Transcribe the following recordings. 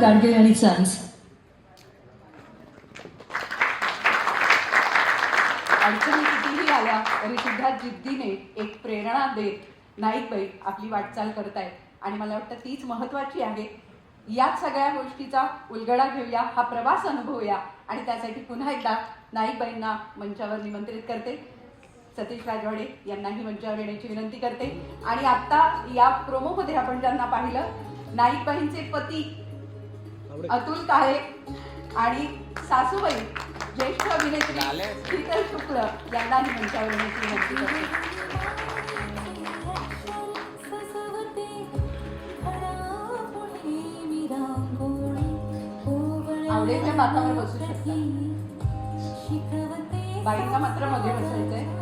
गाडगीळ आणि सन्स. अडचणी कितीही आल्या तरी सुद्धा जिद्दीने एक प्रेरणा देत नाईकबाई आपली वाटचाल करतायत आणि मला वाटतं तीच महत्त्वाची आहे. याच सगळ्या गोष्टीचा उलगडा घेऊया, हा प्रवास अनुभवूया आणि त्यासाठी पुन्हा एकदा नाईकबाईंना मंचावर निमंत्रित करते. सतीश राजवाडे यांनाही मंचावर येण्याची विनंती करते. आणि आत्ता या प्रोमोमध्ये आपण ज्यांना पाहिलं, नाईकबाईंचे पती अतुल काळे आणि सासूबाई ज्येष्ठ अभिनेत्री शीतल शुक्ल यांनाही मंचावर येण्याची विनंती करते. आवडेल त्या माथावर बसू शकता. बाईंना मात्र मध्ये बसायचंय.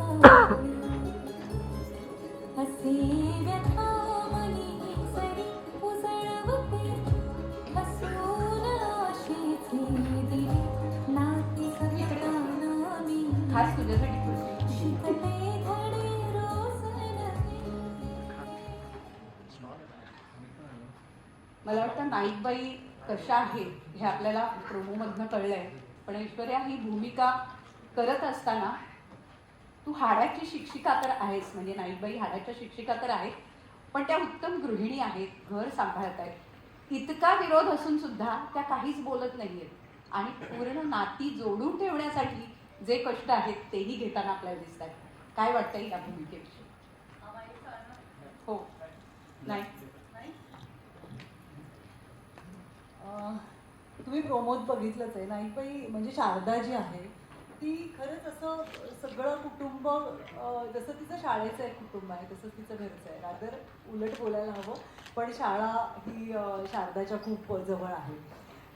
खास तुझ्यासाठी मला वाटतं नाईकबाई कशा आहेत हे आपल्याला प्रोमोमधनं कळलंय. पण ऐश्वर्या, ही भूमिका करत असताना तू हाडाची शिक्षिका तर आहेस, म्हणजे नाईकबाई हाडाच्या शिक्षिका तर आहेत, पण त्या उत्तम गृहिणी आहेत, घर सांभाळत आहेत. इतका विरोध असून सुद्धा त्या काहीच बोलत नाहीयेत आणि पूर्ण नाती जोडून ठेवण्यासाठी जे कष्ट आहेत तेही घेताना आपल्याला दिसत आहेत. काय वाटतंय या भूमिकेविषयी? हो, नाही तुम्ही प्रोमोत बघितलंच आहे. नाईकबाई म्हणजे शारदा जी आहे ती खरंच असं सगळं कुटुंब, जसं तिचं शाळेचं एक कुटुंब आहे तसंच तिचं घरचं आहे. रादर उलट बोलायला हवं, पण शाळा ही शारदाच्या खूप जवळ आहे.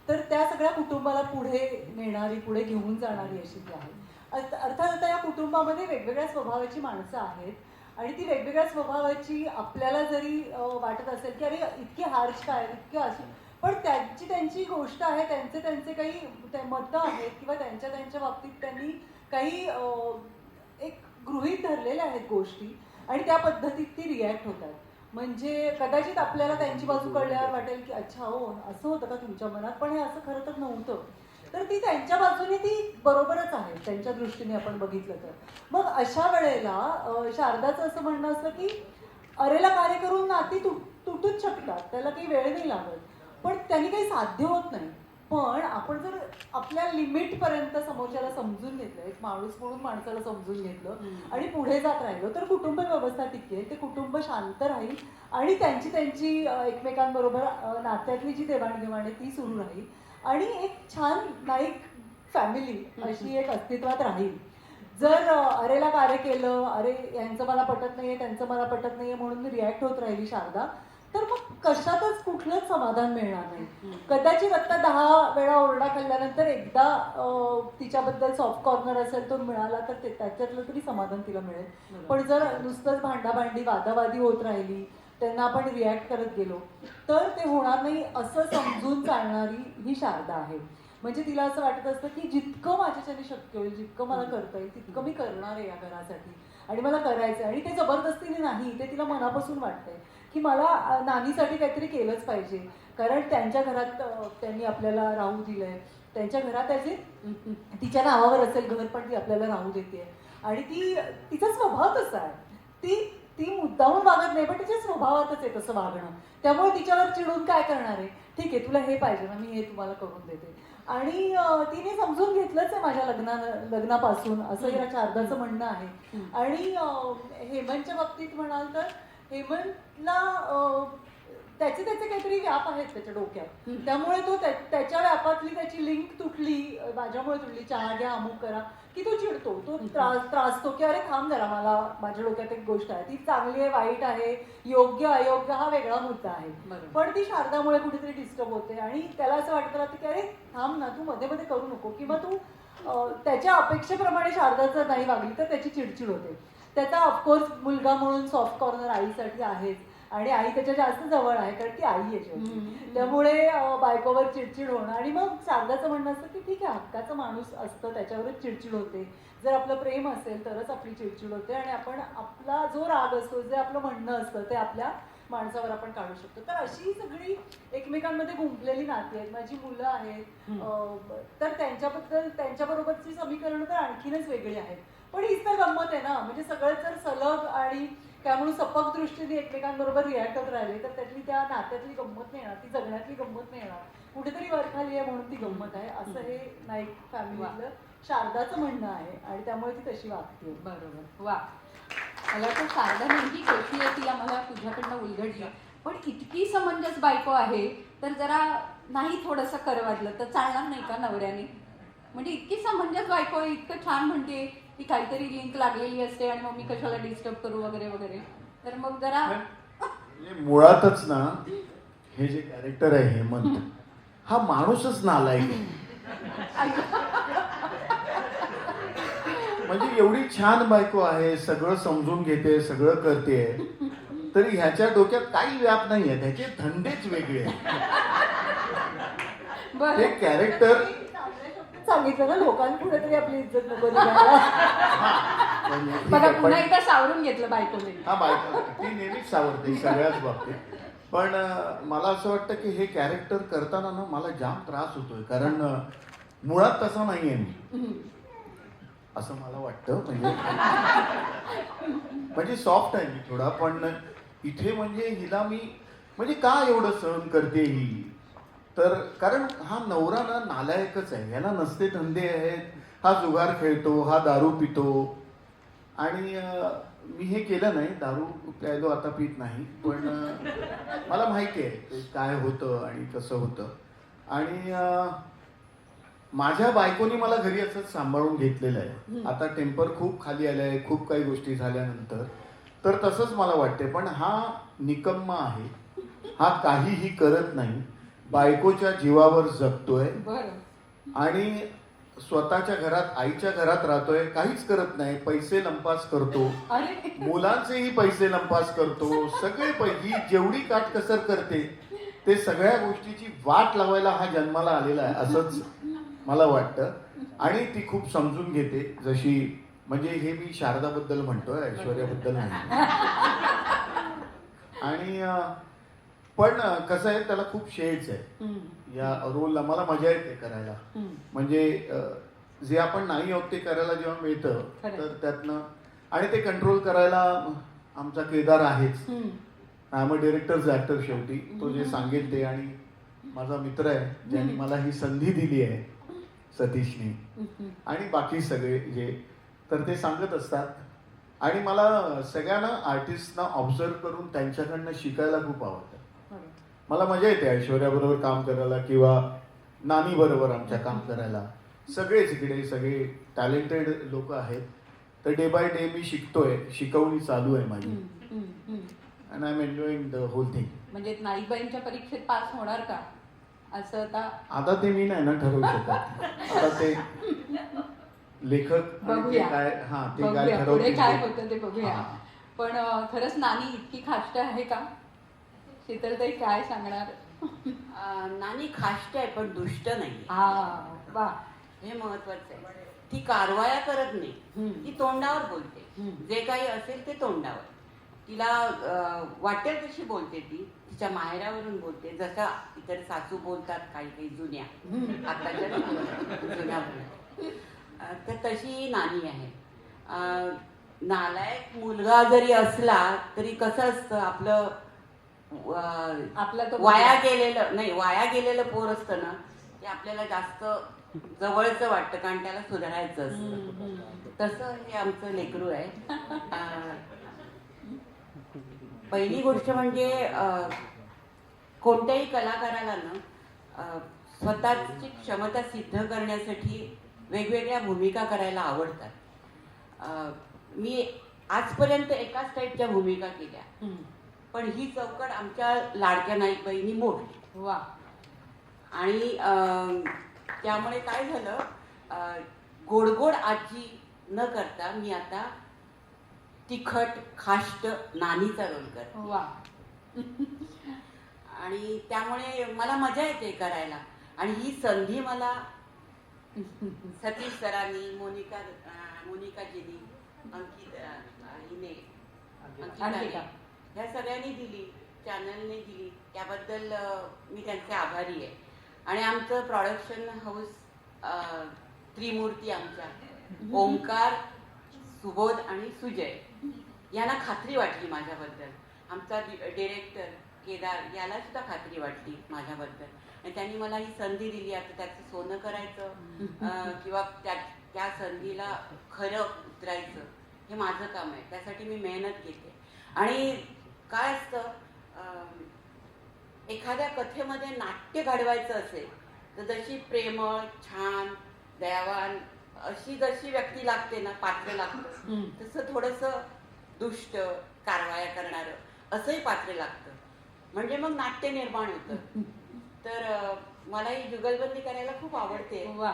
तर त्या सगळ्या कुटुंबाला पुढे नेणारी, पुढे घेऊन जाणारी अशी ती आहे. अर्थात आता या कुटुंबामध्ये वेगवेगळ्या स्वभावाची माणसं आहेत आणि ती वेगवेगळ्या स्वभावाची आपल्याला जरी वाटत असेल की अरे इतकी हार्श काय, इतकी अशी, पण त्यांची गोष्ट आहे, त्यांचे काही मतं आहेत किंवा त्यांच्या बाबतीत त्यांनी काही एक गृहीत धरलेल्या आहेत गोष्टी आणि त्या पद्धतीत ती रिॲक्ट होतात. म्हणजे कदाचित आपल्याला त्यांची बाजू कळल्यावर वाटेल की अच्छा हो असं होतं का तुमच्या मनात, पण हे असं खरं तर नव्हतं. तर ती त्यांच्या बाजूने ती बरोबरच आहे त्यांच्या दृष्टीने आपण बघितलं तर. मग अशा वेळेला शारदाचं असं म्हणणं असतं की अरेला कार्य करून नाती तुटूच शकतात, त्याला काही वेळ नाही लागत, पण त्यांनी काही साध्य होत नाही. पण आपण जर आपल्या लिमिटपर्यंत समोरच्याला समजून घेतलं, एक माणूस म्हणून माणसाला समजून घेतलं आणि पुढे जात राहिलो तर कुटुंब व्यवस्था टिकेल, ते कुटुंब शांत राहील आणि त्यांची एकमेकांबरोबर नात्यातली जी देवाणघेवाण आहे ती सुरू राहील आणि एक छान नाईक फॅमिली अशी एक अस्तित्वात राहील. जर अरेला कार्य केलं, अरे यांचं मला पटत नाहीये, त्यांचं मला पटत नाहीये म्हणून रिॲक्ट होत राहिली शारदा, तर मग कशातच कुठलंच समाधान मिळणार नाही. कदाचित आता 10 वेळा ओरडा खाल्ल्यानंतर एकदा तिच्याबद्दल सॉफ्ट कॉर्नर असेल तो मिळाला तर त्याच्यातलं तरी समाधान तिला मिळेल. पण जर नुसतंच भांडाभांडी वादावादी होत राहिली, त्यांना आपण रिॲक्ट करत गेलो तर ते होणार नाही असं समजून चालणारी ही शारदा आहे. म्हणजे तिला असं वाटत असतं की जितकं माझ्याच्याने शक्य होईल, जितकं मला करता येईल तितकं मी करणार आहे या घरासाठी आणि मला करायचं आहे. आणि ते जबरदस्तीने नाही, ते तिला मनापासून वाटतंय की मला नानीसाठी काहीतरी केलंच पाहिजे, कारण त्यांच्या घरात त्यांनी आपल्याला राहू दिलंय, त्यांच्या घरात त्याचे तिच्या नावावर असेल घर पण ती आपल्याला राहू देते आणि तिचा स्वभाव तसा आहे. ती मुद्दाहून वागत नाही, पण तिच्या स्वभावातच आहे तसं वागणं. त्यामुळे तिच्यावर चिडून काय करणार आहे, ठीक आहे तुला हे पाहिजे ना, मी हे तुम्हाला करून देते. आणि तिने समजून घेतलंच आहे माझ्या लग्नापासून, असं या शारदाचं म्हणणं आहे. आणि हेमंतच्या बाबतीत म्हणाल तर हेमंतला त्याचे काहीतरी व्याप आहेत त्याच्या डोक्यात, त्यामुळे तो त्याच्या व्यापातली त्याची लिंक तुटली, माझ्यामुळे तुटली, चहा घ्या अमुक करा, की तो चिडतो, तो त्रासतो की अरे थांब जरा, मला माझ्या डोक्यात एक गोष्ट आहे, ती चांगली आहे वाईट आहे, योग्य अयोग्य हा वेगळा मुद्दा आहे, पण ती शारदामुळे कुठेतरी डिस्टर्ब होते आणि त्याला असं वाटतं राहतं की अरे थांब ना, तू मध्ये मध्ये करू नको, किंवा तू त्याच्या अपेक्षेप्रमाणे शारदाचं नाही वागली तर त्याची चिडचिड होते. त्याचा ऑफकोर्स मुलगा म्हणून सॉफ्ट कॉर्नर आईसाठी आहेच आणि आई त्याच्या जास्त जवळ आहे कारण ती आई आहे शेवटी, त्यामुळे बायकोवर चिडचिड होणं. आणि मग शारदाचं म्हणणं असतं की ठीक आहे, हक्काचं माणूस असतं त्याच्यावरच चिडचिड होते, जर आपलं प्रेम असेल तरच आपली चिडचिड होते आणि आपण आपला जो राग असतो, जे आपलं म्हणणं असतं ते आपल्या माणसावर आपण काढू शकतो. तर अशी सगळी एकमेकांमध्ये गुंफलेली नाती आहेत. माझी मुलं आहेत, तर त्यांच्याबरोबरची समीकरणं तर आणखीनच वेगळी आहेत. पण हीच तर गंमत आहे ना, म्हणजे सगळं जर सलग आणि काय म्हणून सपक दृष्टीने एकमेकांबरोबर रिॲक्ट होत राहिले तर त्यातली त्या नात्यातली गंमत नाही येणार, ती जगण्यातली गंमत नाही येणार. कुठेतरी वरखाली आहे म्हणून ती गंमत आहे, असं हे नाईक फॅमिलीतलं शारदाचं म्हणणं आहे आणि त्यामुळे ती तशी वागते. बरोबर. वा. मला वाटतं शारदा नेमकी कशी आहे ती आम्हाला तुझ्याकडनं उलगडली. पण इतकी समंजस बायको आहे तर जरा नाही थोडंसं करवाजलं तर चालणार नाही का नवऱ्याने? म्हणजे इतकी समंजस बायको आहे, इतकं छान म्हणते की काहीतरी लिंक लागलेली असते आणि मग मी कशाला डिस्टर्ब करू वगैरे वगैरे. तर मग जरा म्हणजे मुळातच ना हे जे कॅरेक्टर आहे हेमंत, हा माणूसच नालायक आहे. म्हणजे एवढी छान बायको आहे, सगळं समजून घेते, सगळं करते, तरी ह्याच्या डोक्यात काही व्याप नाहीये, त्याचे धंदेच वेगळे आहेत. हे बरं. कॅरेक्टर सांगितलं ना, लोकांपुढे तरी आपली इज्जत नको निघायला. बघा पुन्हा एकदा सावरून घेतलं बायकोने. हा बायको ती नेहमीच सावरते सगळ्याच बाबतीत. पण मला असं वाटतं की हे कॅरेक्टर करताना ना मला जाम त्रास होतोय, कारण मुळात तसा नाहीये मी, असं मला वाटतं. म्हणजे सॉफ्ट आहे मी थोडा, पण इथे म्हणजे हिला मी म्हणजे का एवढं सहन करते ही, तर कारण हा नवरा ना नालायकच आहे, याला नसते धंदे आहेत, हा जुगार खेळतो, हा दारू पितो. आणि मी हे केलं नाही, दारू प्यायलो आता पित नाही, पण मला माहिती आहे ते काय होतं आणि कसं होतं. आणि माझ्या बायकोनी मला घरी असंच सांभाळून घेतलेलं आहे. आता टेम्पर खूप खाली आलं आहे, खूप काही गोष्टी झाल्यानंतर, तर तसंच मला वाटते. पण हा निकम्मा आहे, हा काहीही करत नाही, बायकोच्या जीवावर जगतोय आणि स्वतःच्या घरात आईच्या घरात राहतोय, काहीच करत नाही, पैसे लंपास करतो, मुलांचेही पैसे लंपास करतो, सगळे पैकी जेवढी काटकसर करते ते सगळ्या गोष्टीची वाट लावायला हा जन्माला आलेला आहे असंच मला वाटतं. आणि ती खूप समजून घेते, जशी म्हणजे हे मी शारदाबद्दल म्हणतोय, ऐश्वर्याबद्दल नाही. आणि पण कसं आहे, त्याला खूप शेड्स आहे या रोलला, मला मजा येते करायला. म्हणजे जे आपण नाही आहोत ते करायला जेव्हा मिळतं तर त्यातनं, आणि ते कंट्रोल करायला आमचा केदार आहेच. I am a directors actor शेवटी, तो जे सांगेल ते. आणि माझा मित्र आहे ज्यांनी मला ही संधी दिली आहे, सतीशने, आणि बाकी सगळे जे, तर ते सांगत असतात. आणि मला सगळ्यांना आर्टिस्टना ऑब्झर्व करून त्यांच्याकडनं शिकायला खूप आवडतं. मला मजा येते ऐश्वर्याबरोबर काम करायला किंवा नानी बरोबर आमच्या काम करायला. सगळेच इकडे सगळे टॅलेंटेड लोक आहेत, तर डे बाय डे मी शिकतोय, शिकवणी चालू आहे माझी. And I am enjoying the whole thing. म्हणजे नाईकबाईंच्या परीक्षेत पास होणार का असं आता ते मी नाही ना ठरवू शकत. आता ते लेखक बघूया, काय, हा ते काय पुढे ठरवतील काय ते. होतं ते बघूया. पण खरंच नानी इतकी खाष्ट आहे का? शीतलताई काय सांगणार? नानी खाष्ट आहे पण दुष्ट नाही. वा. हे महत्वाचं आहे. ती कारवाया करत नाही, ती तोंडावर बोलते. जे काही असेल ते तोंडावर. तिला वाटेल तशी बोलते, ती तिच्या माहेरावरून बोलते, जसं इतर सासू बोलतात काही काही जुन्या, आताच्या जुन्या बोलतात, तर तशी नानी आहे. नालायक मुलगा जरी असला तरी कसं असतं, आपलं वाया गेलेलं पोर असतं ना, ते आपल्याला जास्त जवळचं वाटतं, कारण त्याला सुधारायचं असतं. तसं हे आमचं लेकरू आहे. पहिली गोष्ट म्हणजे कोणत्याही कलाकाराला ना स्वतःची क्षमता सिद्ध करण्यासाठी वेगवेगळ्या भूमिका करायला आवडतात. मी आजपर्यंत एकाच टाईपच्या भूमिका केल्या, पण ही चौकट आमच्या लाडक्या नाईकबाईंनी मोडली. वा. आणि त्यामुळे काय झालं, गोडगोड आजी न करता मी आता तिखट खाष्ट नानीचा रोल करते. वा. आणि त्यामुळे मला मजा येते करायला. आणि ही संधी मला सतीश सरांनी, मोनिकाजीनी, अंकिता, ह्या सगळ्यांनी दिली चॅनलने दिली त्याबद्दल मी त्यांचे आभारी आहे. आणि आमचं प्रोडक्शन हाऊस त्रिमूर्ती आमच्या ओंकार, सुबोध आणि सुजय यांना खात्री वाटली माझ्याबद्दल. आमचा डिरेक्टर केदार याला सुद्धा खात्री वाटली माझ्याबद्दल आणि त्यांनी मला ही संधी दिली. आता त्याचं सोनं करायचं किंवा त्या संधीला खरं उतरायचं हे माझं काम आहे. त्यासाठी मी मेहनत घेते. आणि काय असतं, एखाद्या कथेमध्ये नाट्य घडवायचं असेल तर जशी प्रेमळ, छान, दयावान अशी जशी व्यक्ती लागते ना, पात्र लागतं, तसं थोडंसं दुष्ट, कारवाया करणारं असंही पात्र लागतं. म्हणजे मग नाट्य निर्माण होतं. तर मला ही जुगलबंदी करायला खूप आवडते. वा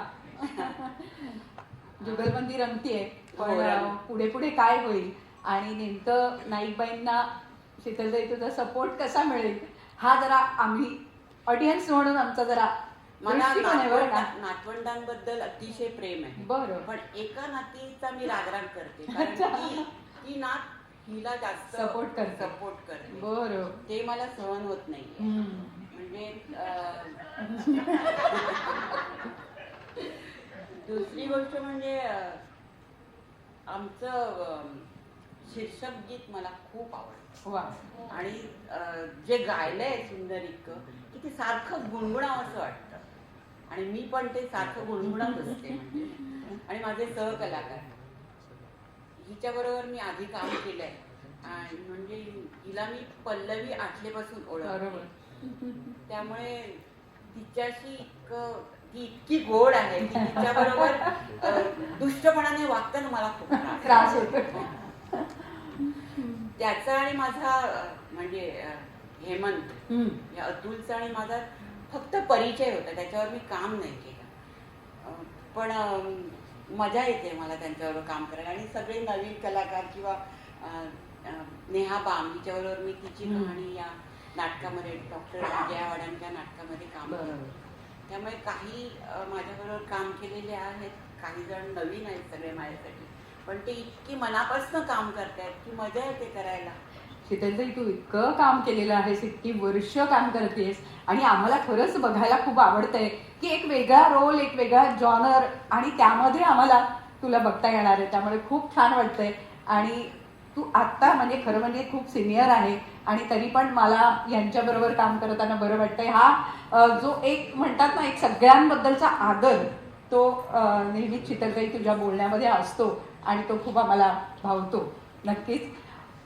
जुगलबंदी रमतीये. हो, पण रम. पुढे पुढे काय होईल आणि नेमकं नाईकबाईंना शीतलताई तुझा सपोर्ट कसा मिळेल हा जरा आम्ही ऑडियन्स म्हणून आमचा जरा मला दृष्टिकोन आहे बरं का. नातवंडांबद्दल अतिशय प्रेम आहे. बरं. पण एका नातीचा मी रागराग करते कारण ती नात हिला जास्त Support करते. सपोर्ट करते. बरं. ते मला सहन होत नाही. म्हणजे दुसरी गोष्ट म्हणजे आमचं शीर्षक गीत मला खूप आवडतं. वा. आणि जे गायलंय सुंदर इतकं की ते सारखं गुणगुणावं असं वाटतं. आणि मी पण ते सारखं गुणगुणत असते. आणि माझे सहकलाकार हिच्याबरोबर मी आधी काम केलंय आणि म्हणजे हिला मी पल्लवी आठलेपासून ओळखते. त्यामुळे तिच्याशी ती इतकी गोड आहे की तिच्याबरोबर दुष्टपणाने वागताना मला खूप त्रास होतो. त्याचा आणि माझा म्हणजे हेमंत या अतुलचा आणि माझा फक्त परिचय होता. त्याच्यावर मी काम नाही केलं. पण मजा येते मला त्यांच्याबरोबर काम करायला. आणि सगळे नवीन कलाकार किंवा नेहा बाम हिच्याबरोबर मी तिची कहाणी या नाटकामध्ये डॉक्टर विजया वाडांच्या नाटकामध्ये काम केलं. त्यामुळे काही माझ्याबरोबर काम केलेले आहेत, काही जण नवीन आहेत सगळे माझ्यासाठी. पण ते इतकी मनापासून काम करतायत की मजा येते करायला. शीतलताई तू इतकं काम केलेलं आहेस, इतकी वर्ष काम करतेस आणि आम्हाला खरंच बघायला खूप आवडतंय की एक वेगळा रोल, एक वेगळा जॉनर आणि त्यामध्ये आम्हाला तुला बघता येणार आहे. त्यामुळे खूप छान वाटतंय. आणि तू आत्ता म्हणजे खरं म्हणजे खूप सिनियर आहे आणि तरी पण मला यांच्याबरोबर काम करताना बरं वाटतंय. हा जो एक म्हणतात ना एक सगळ्यांबद्दलचा आदर तो नेहमीच शीतलताई तुझ्या बोलण्यामध्ये असतो आणि तो खूप आम्हाला भावतो. नक्कीच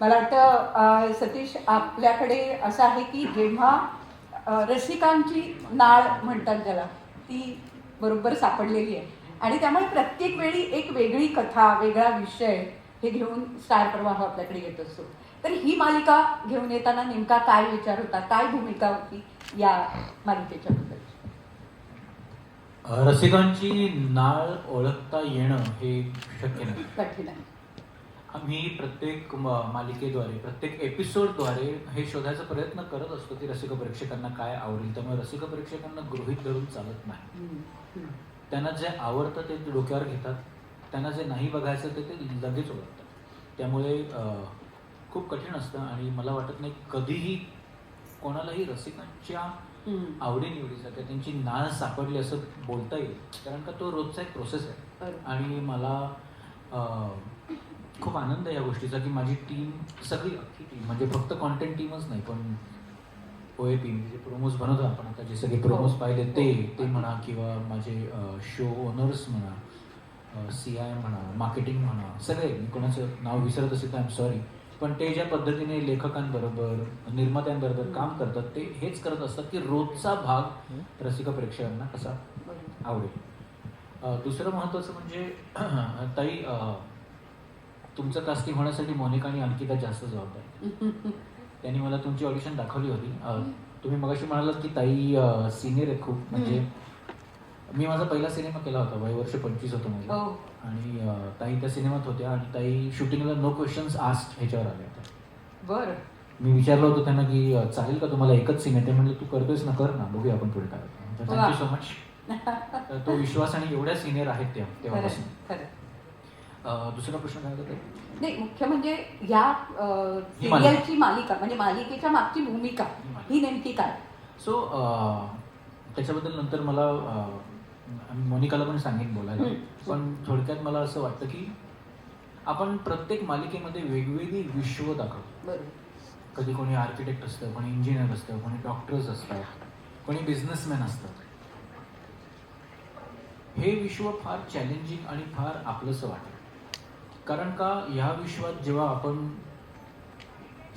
मला वाटतं सतीश आपल्याकडे असं आहे की जेव्हा रसिकांची नाळ म्हणतात ज्याला ती बरोबर सापडलेली आहे आणि त्यामुळे प्रत्येक वेळी एक वेगळी कथा, वेगळा विषय हे घेऊन स्टार प्रवाह आपल्याकडे येत असतो. तर ही मालिका घेऊन येताना नेमका काय विचार होता, काय भूमिका होती या मालिकेच्या बद्दल? रसिकांची नाळ ओळखता येणं हे शक्य नाही. कठीण आहे. आम्ही प्रत्येक मालिकेद्वारे, प्रत्येक एपिसोडद्वारे हे शोधायचा प्रयत्न करत असतो की रसिक प्रेक्षकांना काय आवडेल. त्यामुळे रसिक प्रेक्षकांना गृहीत धरून चालत नाही. त्यांना जे आवडतं ते डोक्यावर घेतात, त्यांना जे नाही बघायचं ते लगेच ओळखतात. त्यामुळे खूप कठीण असतं आणि मला वाटत नाही कधीही कोणालाही रसिकांच्या आवडीनिवडीसाठी त्यांची नाळ सापडली असं बोलता येईल. कारण का तो रोजचा एक प्रोसेस आहे. आणि मला खूप आनंद आहे या गोष्टीचा की माझी टीम सगळी अख्खी टीम म्हणजे फक्त कॉन्टेंट टीमच नाही पण OAP म्हणजे प्रोमोज बनवतो आपण आता जे सगळे प्रोमोज पाहिले ते म्हणा किंवा माझे शो ओनर्स म्हणा, CI म्हणा, मार्केटिंग म्हणा, सगळे मी कोणाचं नाव विसरत असेल तर आय एम सॉरी. पण ते ज्या पद्धतीने लेखकांबरोबर, निर्मात्यांबरोबर काम करतात ते हेच करत असतात की रोजचा भाग रसिक प्रेक्षकांना कसा आवडेल. दुसरं महत्त्वाचं म्हणजे ताई तुमचं कास्टिंग होण्यासाठी मोनिका आणि अंकिता जास्त जबाबदार. त्यांनी मला तुमची ऑडिशन दाखवली होती. तुम्ही मगाशी म्हणालात की ताई सिनियर आहे खूप. म्हणजे मी माझा पहिला सिनेमा केला होता, वर्ष 25 होतं माझं. आणि ताई त्या सिनेमात होत्या आणि ताई शूटिंगला नो क्वेश्चन्स आस्क्ड ह्याच्यावर आल्या होत्या. बरं. मी विचारलं होतं त्यांना की चालेल का तुम्हाला एकच सीन आहे. ते म्हणले तू करतोयस ना, कर ना, बघूया आपण पुढे काय होतं. Thank you so much. तो विश्वास आणि एवढ्या सिनियर आहेत त्या तेव्हापासून. दुसरा प्रश्न काय होता ते? नाही, मुख्य म्हणजे या ही मालिका. सिरियलची मालिका म्हणजे मालिकेच्या मागची भूमिका ही नेमकी काय? सो त्याच्याबद्दल नंतर मला मोनिकाला पण सांगेन बोलायला. पण थोडक्यात मला असं वाटतं की आपण प्रत्येक मालिकेमध्ये वेगवेगळी विश्व दाखवतो. बरोबर. कधी कोणी आर्किटेक्ट असतं, कोणी इंजिनियर असतं, कोणी डॉक्टर्स असतात, कोणी बिझनेसमॅन असतात. हे विश्व फार चॅलेंजिंग आणि फार आपलंसं वाटतं. कारण का ह्या विश्वात जेव्हा आपण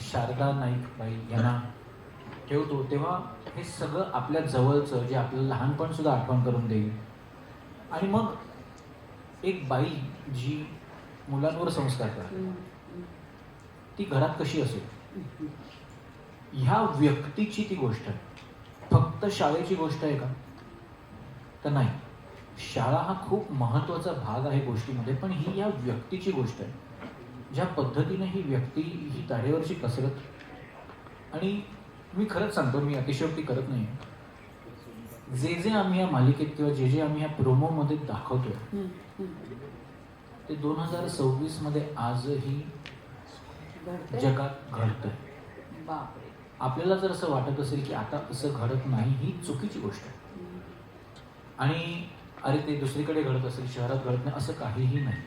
शारदा नाईक बाई यांना ठेवतो तेव्हा हे सगळं आपल्या जवळचं जे आपलं लहानपण सुद्धा आठवण करून देईल. आणि मग एक बाई जी मुलांवर संस्कार करते ती घरात कशी असेल ह्या व्यक्तीची ती गोष्ट आहे. फक्त शाळेची गोष्ट आहे का? तर नाही. शाळा हा खूप महत्त्वाचा भाग आहे गोष्टीमध्ये, पण ही या व्यक्तीची गोष्ट आहे. ज्या पद्धतीने ही व्यक्ती ही तारेवरची कसरत. आणि मी खरंच सांगतो, मी अतिशयोक्ती करत नाही. जे आम्ही या मालिकेत किंवा जे आम्ही या प्रोमोमध्ये दाखवतोय ते 2026 मध्ये आजही घडतंय? जगात घडतंय. बापरे. आपल्याला जर असं वाटत असेल की आता असं घडत नाही, ही चुकीची गोष्ट आहे. आणि अरे ते दुसरीकडे घडत असेल, शहरात घडत नाही, असं काहीही नाही.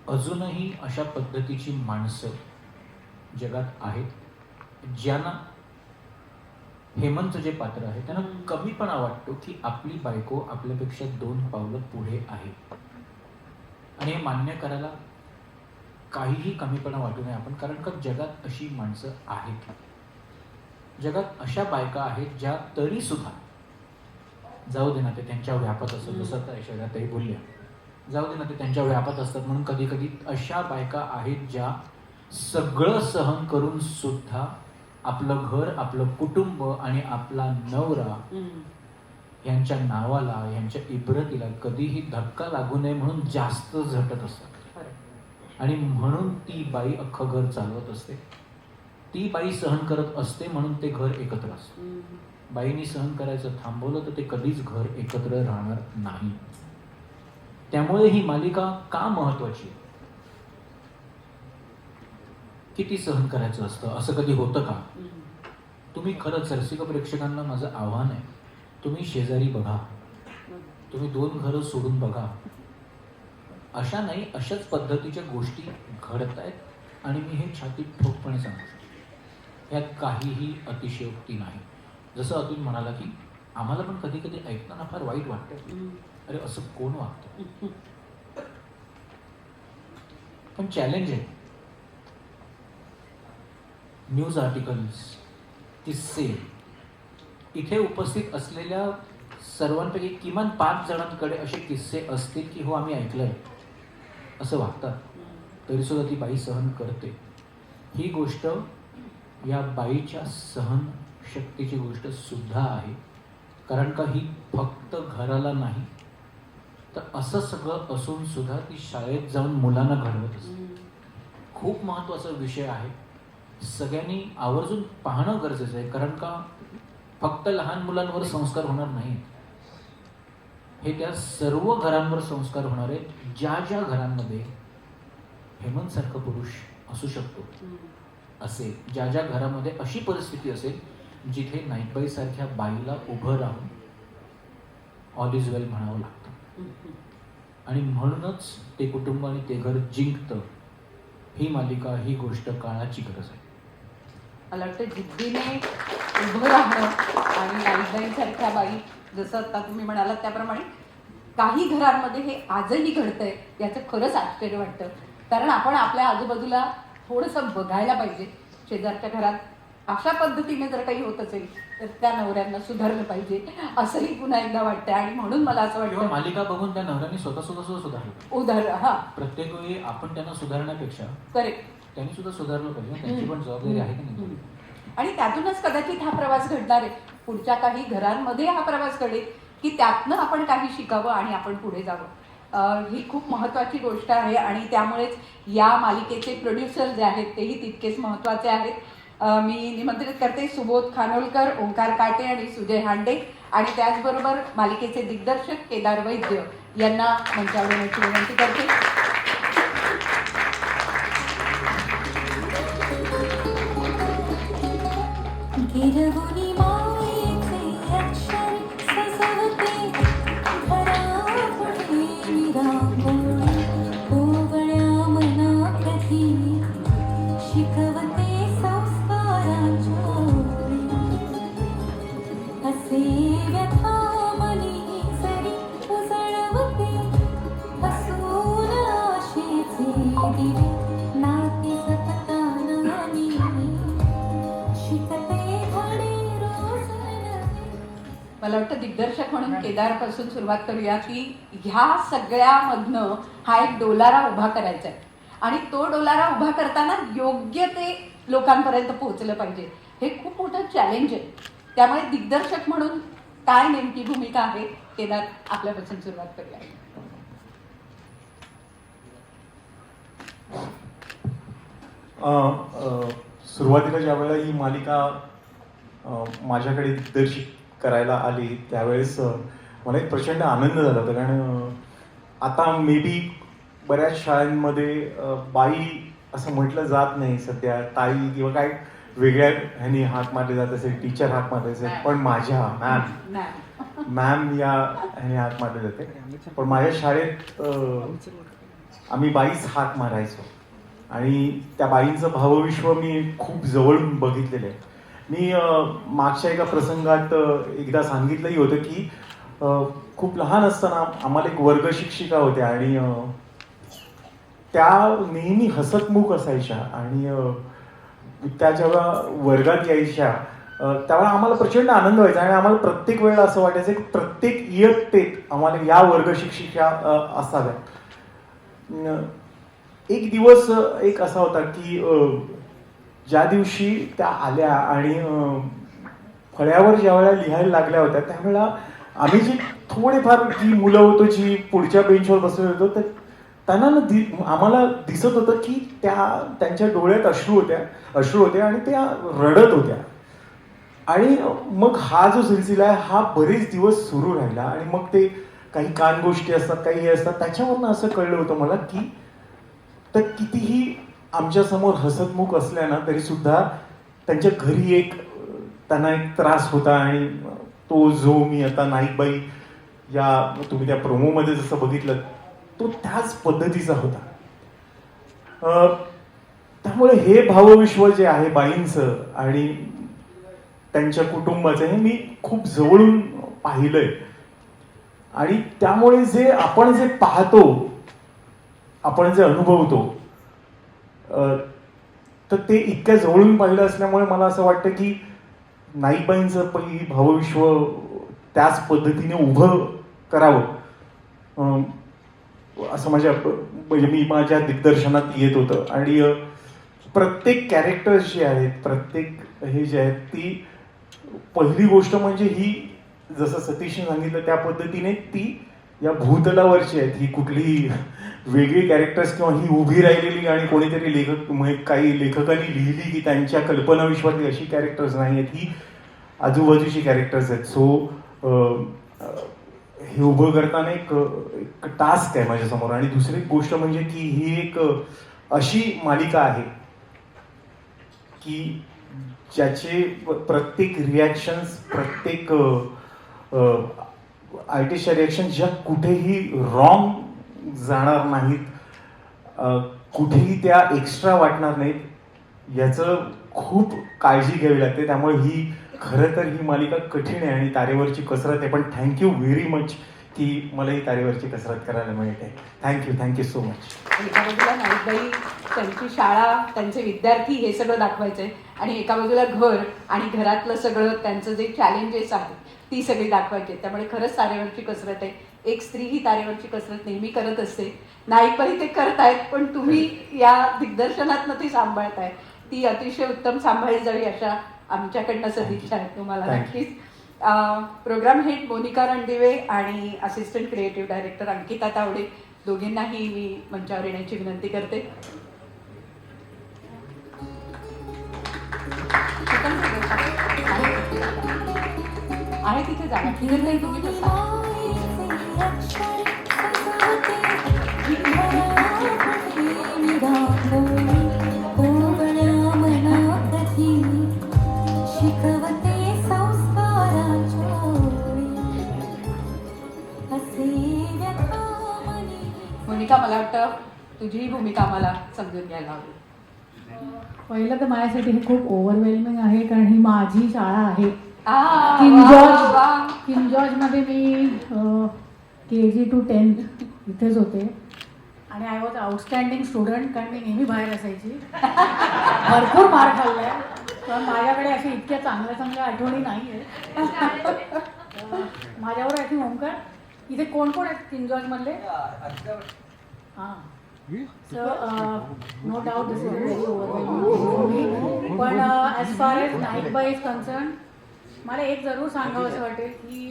अजूनही अशा पद्धतीची माणसं जगात आहेत ज्यांना हेमंत जे पात्र आहे त्यांना कमीपणा वाटतो की आपली बायको आपल्यापेक्षा 2 पावलं पुढे आहे. आणि हे मान्य करायला काहीही कमीपणा वाटू नये आपण. कारण का जगात अशी माणसं आहेत. जगात अशा बायका आहेत ज्या तरी सुद्धा जाऊ दे ना ते त्यांच्या व्यापात असतात. जसं आता ऐश्वर्याताई बोलल्या, जाऊ दे ना ते त्यांच्या व्यापात असतात म्हणून कधी कधी अशा बायका आहेत ज्या सगळं सहन करून सुद्धा आपलं घर, आपलं कुटुंब आणि आपला नवरा यांच्या नावाला, यांच्या इब्रतीला कधीही धक्का लागू नये म्हणून जास्त झटत असतात. आणि म्हणून ती बाई अख्खं घर चालवत असते. ती बाई सहन करत असते म्हणून ते घर एकत्र असतं. बाईनी सहन करायचं थांबवलं तर ते कधीच घर एकत्र राहणार नाही. त्यामुळे ही मालिका का महत्वाची आहे? किती सहन करायचं असतं, असं कधी होतं का? तुम्ही खरंच रसिक प्रेक्षकांना माझं आव्हान आहे, तुम्ही शेजारी बघा, तुम्ही 2 घरं सोडून बघा. अशा नाही, अशाच पद्धतीच्या गोष्टी घडत आहेत. आणि मी हे छातीत ठोकपणे सांगू शकतो, यात काहीही अतिशयोक्ती नाही. जसं अतुल म्हणाला की आम्हाला पण कधी कधी ऐकताना फार वाईट वाटतं, अरे असं कोण वागतं. पण चॅलेंज आहे. न्यूज आर्टिकल्स, किस्से, इथे उपस्थित असलेल्या सर्वांपैकी किमान 5 जणांकडे असे किस्से असतील की हो आम्ही ऐकलंय असं वागतात. तरीसुद्धा ती बाई सहन करते. ही गोष्ट या बाईच्या सहनशक्तीची गोष्ट सुद्धा आहे. कारण का ही फक्त घराला नाही तर असं सगळं असून सुद्धा ती शाळेत जाऊन मुलांना घडवत असते. खूप महत्त्वाचा विषय आहे. सगळ्यांनी आवर्जून पाहणं गरजेचं आहे. कारण का फक्त लहान मुलांवर संस्कार होणार नाहीत, हे त्या सर्व घरांवर संस्कार होणार आहेत ज्या ज्या घरांमध्ये हेमंत सारखं पुरुष असू शकतो. असे ज्या ज्या घरामध्ये अशी परिस्थिती असेल जिथे नाईकबाई सारख्या बाईला उभं राहून ऑल इज वेल म्हणावं लागतं. आणि म्हणूनच ते कुटुंब आणि ते घर जिंकतं. ही मालिका, ही गोष्ट काळाची गरज आहे. मला वाटतं जिद्दीने उभं राहणं आणि नाईकबाईंसारख्या बाई, जसं आता तुम्ही म्हणालात त्याप्रमाणे काही घरांमध्ये हे आजही घडतंय याचं खरंच आश्चर्य वाटतं. कारण आपण आपल्या आजूबाजूला थोडंसं बघायला पाहिजे. शेजारच्या घरात अशा पद्धतीने जर काही होत असेल तर त्या नवऱ्यांना सुधारलं पाहिजे असंही पुन्हा एकदा वाटतंय. आणि म्हणून मला असं किंवा वाटतं मालिका बघून त्या नवऱ्याने स्वतः सुधारलं. उदाहरण हा प्रत्येक वेळी आपण त्यांना सुधारण्यापेक्षा करेक्ट त्यांनी सुद्धा सुधारलं पाहिजे. त्यांची पण जबाबदारी आहे की नाही? आणि त्यातूनच कदाचित हा प्रवास घडणार आहे. पुढच्या काही घरांमध्ये हा प्रवास घडेल की त्यातनं आपण काही शिकावं आणि आपण पुढे जावं. ही खूप महत्त्वाची गोष्ट आहे. आणि त्यामुळेच या मालिकेचे प्रोड्युसर जे आहेत तेही तितकेच महत्त्वाचे आहेत. मी निमंत्रित करते सुबोध खानोलकर, ओंकार काटे आणि सुजय हांडे आणि त्याचबरोबर मालिकेचे दिग्दर्शक केदार वैद्य यांना मंचावर येण्याची विनंती करते. गिरगुनी मायेचे अक्षर सजवते घरापुढे निरागुण ओवळ्या मनाप्रती शिकवते संस्काराच्या ओळी. असे व्यथा मनी जरी उजळवते हसून आशेचे दिवे नाते सतताना मी शिकते धडे रोज नवे. मला वाटतं दिग्दर्शक म्हणून केदारपासून सुरुवात करूया की ह्या सगळ्यामधनं हा एक डोलारा उभा करायचा आहे आणि तो डोलारा उभा करताना योग्य ते लोकांपर्यंत पोहोचलं पाहिजे. हे खूप मोठं चॅलेंज आहे. त्यामुळे दिग्दर्शक म्हणून काय नेमकी भूमिका आहे, केदार आपल्यापासून सुरुवात करूया. सुरुवातीला ज्यावेळेला ही मालिका माझ्याकडे दिग्दर्शित करायला आली त्यावेळेस मला एक प्रचंड आनंद झाला होता. कारण आता मे बी बऱ्याच शाळांमध्ये बाई असं म्हटलं जात नाही सध्या, ताई किंवा काय वेगळ्या ह्यानी हाक मारले जात असेल, टीचर हाक मारले असेल, पण माझ्या मॅम या ह्याने हाक मारले जाते. पण माझ्या शाळेत आम्ही बाईच हाक मारायचो आणि त्या बाईंचं भावविश्व मी खूप जवळून बघितलेलं आहे. मी मागच्या एका प्रसंगात एकदा सांगितलंही होतं की खूप लहान असताना आम्हाला एक वर्ग शिक्षिका होत्या आणि त्या नेहमी हसतमुख असायच्या आणि त्या जेव्हा वर्गात यायच्या त्यावेळेला आम्हाला प्रचंड आनंद व्हायचा आणि आम्हाला प्रत्येक वेळेला असं वाटायचं की प्रत्येक इयत्तेत आम्हाला या वर्ग शिक्षिका असाव्या. एक दिवस एक असा होता की ज्या दिवशी त्या आल्या आणि फळ्यावर ज्या वेळेला लिहायला लागल्या होत्या त्यावेळेला आम्ही जी थोडेफार जी मुलं होतो जी पुढच्या बेंचवर बसले होतो तर त्यांना आम्हाला दिसत होतं की त्यांच्या डोळ्यात अश्रू होते आणि त्या रडत होत्या. आणि मग हा जो सिलसिला आहे हा बरेच दिवस सुरू राहिला आणि मग ते काही कान गोष्टी असतात, काही हे असतात, त्याच्यावरनं असं कळलं होतं मला की तर कितीही आमच्या समोर हसतमुख असल्या ना तरी सुद्धा त्यांच्या घरी त्यांना एक त्रास होता आणि तो जो मी आता नाईकबाई या तुम्ही त्या प्रोमोमध्ये जसं बघितलं तो त्याच पद्धतीचा होता. त्यामुळे हे भावविश्व जे आहे बाईंचं आणि त्यांच्या कुटुंबाचं हे मी खूप जवळून पाहिलंय आणि त्यामुळे आपण जे पाहतो, आपण जे अनुभवतो तर ते इतक्या जवळून पाहिलं असल्यामुळे मला असं वाटतं की नाईकबाईंचं पहिली भावविश्व त्याच पद्धतीने उभं करावं असं म्हणजे मी माझ्या दिग्दर्शनात येत होतं. आणि प्रत्येक कॅरेक्टर्स जे आहेत, प्रत्येक हे जे आहेत ती पहिली गोष्ट म्हणजे ही जसं सतीशने सांगितलं त्या पद्धतीने ती या भूतलावरची आहेत. ही कुठली वेगळी कॅरेक्टर्स किंवा ही उभी राहिलेली आणि कोणीतरी काही लेखकांनी लिहिली की त्यांच्या कल्पना विश्वातली अशी कॅरेक्टर्स नाही आहेत, ही आजूबाजूची कॅरेक्टर्स आहेत. सो हे उभं करताना एक टास्क आहे माझ्यासमोर. आणि दुसरी गोष्ट म्हणजे की ही एक अशी मालिका आहे की ज्याचे प्रत्येक रिॲक्शन्स, प्रत्येक आर्टिस्टच्या रिॲक्शन ज्या कुठेही रॉंग जाणार नाहीत, कुठेही त्या एक्स्ट्रा वाटणार नाहीत याचं खूप काळजी घ्यावी लागते. त्यामुळे ही खरं तर ही मालिका कठीण आहे आणि तारेवरची कसरत आहे. पण थँक्यू व्हेरी मच की मला ही तारेवरची कसरत करायला मिळते. Thank you so much. एका बाजूला नाईकबाई, त्यांची शाळा, त्यांचे विद्यार्थी हे सगळं दाखवायचंय आणि एका बाजूला घर आणि घरातलं सगळं त्यांचं जे चॅलेंजेस आहेत ती सगळी दाखवायची. त्यामुळे खरंच तारेवरची कसरत आहे. एक स्त्री ही तारेवरची कसरत नेहमी करत असते. नाईकबाई ते करतायत पण तुम्ही या दिग्दर्शनातनं ती सांभाळताय. ती अतिशय उत्तम सांभाळली जावी अशा आमच्याकडनं सदिच्छा आहेत तुम्हाला. नक्कीच. प्रोग्राम हेड मोनिका रणदिवे आणि assistant creative director Ankita Tawde दोघींनाही मी मंचावर येण्याची विनंती करते. आहे तिथे जागा किरण ताई तुम्ही बसा. मायेचे अक्षर सजवते घरामध्ये रांगोळी कोवळ्या मनातही शिकवते संस्काराच्या ओळी असे व्यथा मनी. मोनिका मला वाटतं तुझी भूमिका आम्हाला समजून घ्यायला हवी. पहिलं तर माझ्यासाठी हे खूप ओव्हरवेल्मिंग आहे कारण ही माझी शाळा आहे. आ, किंग वा, जॉर्ज वा. किंग जॉर्जमध्ये मी KG to 10th इथेच होते आणि आय वॉज आउटस्टँडिंग स्टुडंट कारण मी नेहमी बाहेर असायची. भरपूर मार खाल्लाय पण माझ्याकडे अशी इतक्या चांगल्या आठवणी नाही आहेत. माझ्यावर आहे की ओंकार इथे कोण कोण आहेत किंग जॉर्जमधले? हां so no doubt this is very overwhelming पण as far as Naik Bai is concern मला एक जरूर सांगावं असं वाटेल की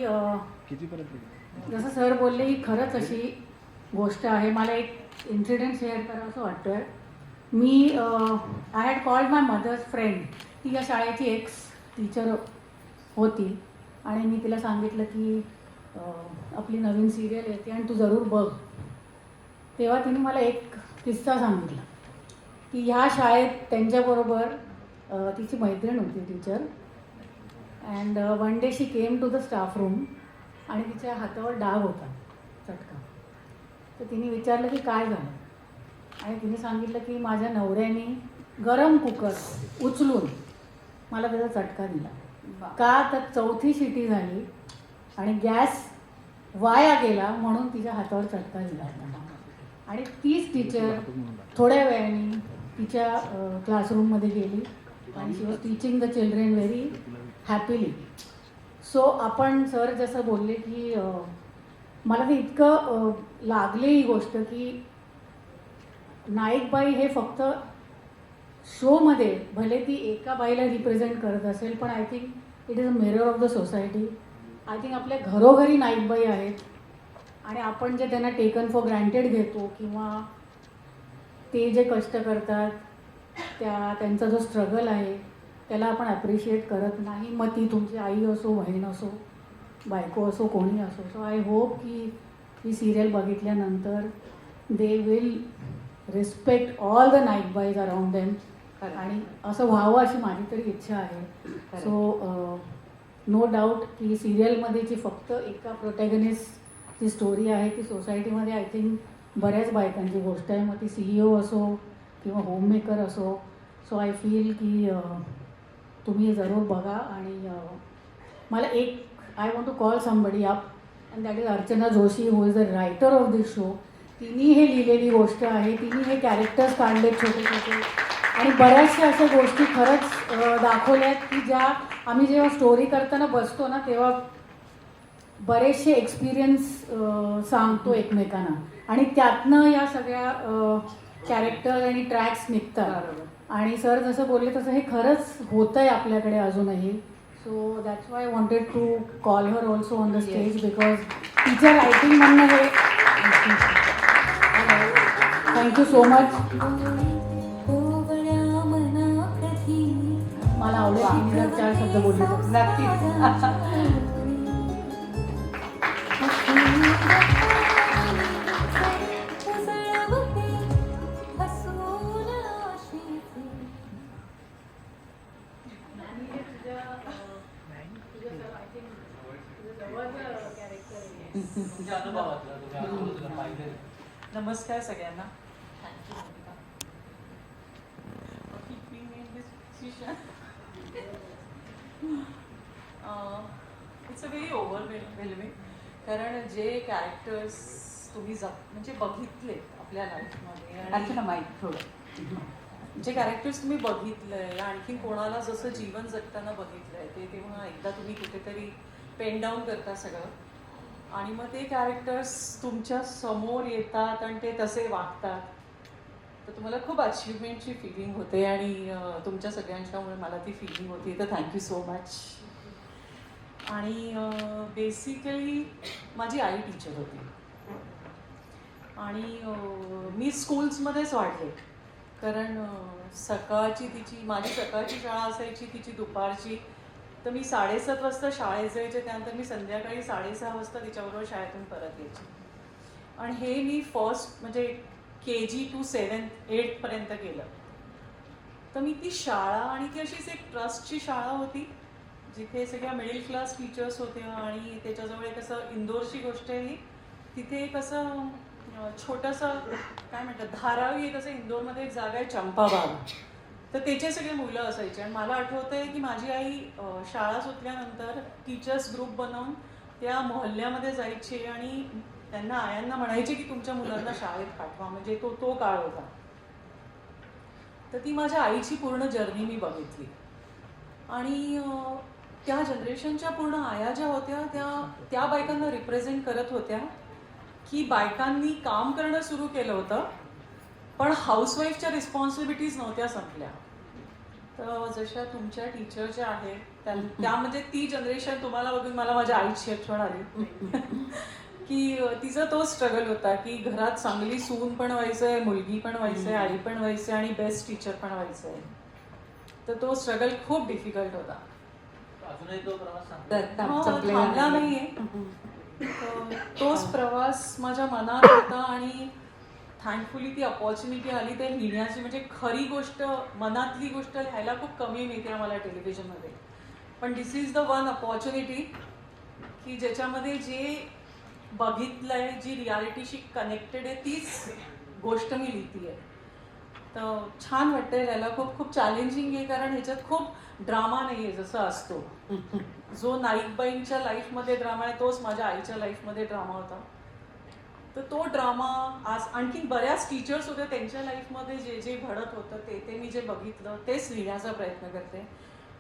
जसं सर बोलले ही खरंच अशी गोष्ट आहे. मला एक इन्सिडेंट शेअर करावं असं वाटतं आहे. मी I had called my mother's friend. ती या शाळेची एक्स टीचर होती आणि मी तिला सांगितलं की आपली नवीन सिरियल येते आणि तू जरूर बघ. तेव्हा तिने मला एक किस्सा सांगितला की ह्या शाळेत त्यांच्याबरोबर तिची मैत्रीण होती teacher and one day she came to the staff room आणि तिच्या हातावर डाग होता चटका. तर तिने विचारलं की काय झालं आणि तिने सांगितलं की माझ्या नवऱ्याने गरम कुकर उचलून मला त्याचा चटका दिला. का तर 4थी शिटी झाली आणि गॅस वाया गेला म्हणून तिच्या हातावर चटका दिला होता. आणि तीच टीचर थोड्या वेळाने तिच्या क्लासरूममध्ये गेली आणि she was teaching the children very happily. So आपण सर जसं बोलले की मला ते इतकं लागले ही गोष्ट की नाईकबाई हे फक्त शोमध्ये भले ती एका बाईला रिप्रेझेंट करत असेल पण I think it is a mirror of the society. I think आपल्या घरोघरी नाईकबाई आहेत आणि आपण जे त्यांना टेकन फॉर ग्रँटेड घेतो किंवा ते जे कष्ट करतात त्यांचा जो स्ट्रगल आहे त्याला आपण ॲप्रिशिएट करत नाही. मग ती तुमची आई असो बहीण असो बायको असो कोणी असो. सो आय होप की ही सिरियल बघितल्यानंतर they will respect all the नाईकबाईज अराउंड देम आणि असं व्हावं अशी माझी तरी इच्छा आहे. सो नो डाऊट की सिरियलमध्ये जी फक्त एका प्रोटॅगनिस्टची स्टोरी आहे ती सोसायटीमध्ये आय थिंक बऱ्याच बायकांची गोष्ट आहे. मग ती CEO असो किंवा होममेकर असो. सो आय फील की तुम्ही जरूर बघा. आणि मला एक I want to call somebody up and that is Archana Joshi who is the writer of this show. तिने हे लिहिलेली गोष्ट आहे. तिने हे कॅरेक्टर्स काढले छोटे छोटे आणि बऱ्याचशा अशा गोष्टी खरंच दाखवल्यात की ज्या आम्ही जेव्हा स्टोरी करताना बसतो ना तेव्हा बरेचसे एक्सपिरियन्स सांगतो एकमेकांना आणि त्यातनं या सगळ्या कॅरेक्टर आणि ट्रॅक्स निघतात. आणि सर जसं बोलले तसं हे खरंच होतं आहे आपल्याकडे अजूनही. So that's why I wanted to call her also on the stage because तिच्या रायटिंग म्हणणं हे थँक्यू सो मच. कोवळ्या मनातही मला आवडेल की मी जर 4 शब्द बोलले तर. नक्कीच. उजळवते हसून आशेचे. तुमच्या अनुभवातलं तुझ्या आजूबाजूला पाहिजे. नमस्कार सगळ्यांना. Thank you Monika for keeping me in this position. It's a very overwhelming कारण जे कॅरेक्टर्स तुम्ही म्हणजे बघितले आपल्या लाईफमध्ये अर्चना आणि माईक थोडं. जे कॅरेक्टर्स तुम्ही बघितलंय आणखी कोणाला जसं जीवन जगताना बघितलंय ते तेव्हा एकदा तुम्ही कुठेतरी पेन डाऊन करता सगळं आणि मग ते कॅरेक्टर्स तुमच्या समोर येतात आणि ते तसे वागतात तर तुम्हाला खूप अचिव्हमेंटची फिलिंग होते आणि तुमच्या सगळ्यांच्यामुळे मला ती फिलिंग होती. तर थँक्यू सो मच. आणि बेसिकली माझी आई टीचर होती आणि मी स्कूल्समध्येच वाढले कारण सकाळची माझी सकाळची शाळा असायची तिची दुपारची तर मी 7:30 वाजता शाळेत जायचे, त्यानंतर मी संध्याकाळी 6:30 वाजता तिच्याबरोबर शाळेतून परत यायचे. आणि हे मी फर्स्ट म्हणजे KG to 7th 8th केलं. तर मी ती शाळा आणि ती अशीच एक ट्रस्टची शाळा होती जिथे सगळ्या मिडल क्लास टीचर्स होत्या आणि त्याच्याजवळ एक असं इंदोरची गोष्ट आहे ही, तिथे एक असं छोटंसं काय म्हणतात धारावी एक असं इंदोरमध्ये एक जागा आहे चंपाबाग, तर त्याचे सगळे मुलं असायचे. आणि मला आठवतं आहे की माझी आई शाळा सुटल्यानंतर टीचर्स ग्रुप बनवून त्या मोहल्ल्यामध्ये जायची आणि त्यांना आयांना म्हणायचे की तुमच्या मुलांना शाळेत पाठवा, म्हणजे तो काळ होता. तर ती माझ्या आईची पूर्ण जर्नी मी बघितली. आणि त्या जनरेशनच्या पूर्ण आया ज्या होत्या त्या बायकांना रिप्रेझेंट करत होत्या की बायकांनी काम करणं सुरू केलं होतं पण हाऊसवाईफच्या रिस्पॉन्सिबिलिटीज नव्हत्या संपल्या. तर जशा तुमच्या टीचर ज्या आहेत त्या म्हणजे ती जनरेशन तुम्हाला बघून मला माझ्या आईची आठवण आली की तिचा तो स्ट्रगल होता की घरात चांगली सून पण व्हायचंय, मुलगी पण व्हायचंय, आई पण व्हायचंय आणि बेस्ट टीचर पण व्हायचंय. तर तो स्ट्रगल खूप डिफिकल्ट होता. अजूनही तो प्रवास थांबला नाहीये. तोच प्रवास माझ्या मनात होता आणि थँकफुली ती अपॉर्च्युनिटी आली ते लिहिण्याची. म्हणजे खरी गोष्ट, मनातली गोष्ट लिहायला खूप कमी मिळते आम्हाला टेलिव्हिजनमध्ये, पण दिस इज द वन अपॉर्च्युनिटी की ज्याच्यामध्ये जे बघितलंय, जी रियालिटीशी कनेक्टेड आहे तीच गोष्ट मी लिहिती आहे. तर छान वाटतंय लिहायला. खूप चॅलेंजिंग आहे कारण ह्याच्यात खूप ड्रामा नाही आहे जसं असतो. जो नाईकबाईंच्या लाईफमध्ये ड्रामा आहे तोच माझ्या आईच्या लाईफमध्ये ड्रामा होता. तर तो ड्रामा आज आणखी बऱ्याच टीचर्स होते त्यांच्या लाईफमध्ये जे घडत होतं ते मी जे बघितलं तेच लिहिण्याचा प्रयत्न करते.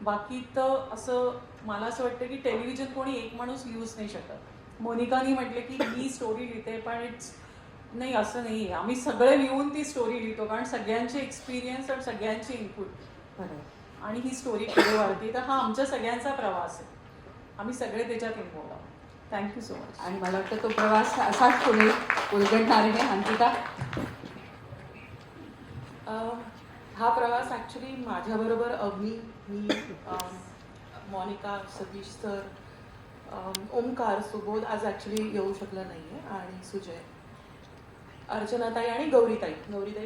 बाकी तर असं मला असं वाटतं की टेलिव्हिजन कोणी एक माणूस लिहूच नाही शकत. मोनिकानी म्हटले की मी स्टोरी लिहिते पण इट्स नाही, असं नाही आहे. आम्ही सगळे मिळून ती स्टोरी लिहितो कारण सगळ्यांचे एक्सपिरियन्स आणि सगळ्यांचे इनपुट आणि ही स्टोरी पुढे वाढते. तर हा आमच्या सगळ्यांचा प्रवास आहे, आम्ही सगळे त्याच्यात इन्व्हॉल्व आहोत. Thank you so much. आणि मला वाटतं तो प्रवास असाच पुढे उलगडणार आहे. अंकिता, हा प्रवास ॲक्च्युली माझ्याबरोबर अग्नी, मी, मोनिका, सतीश सर, ओमकार, सुबोध आज ॲक्च्युली येऊ शकला नाही आहे, आणि सुजय, अर्चनाताई आणि गौरीताई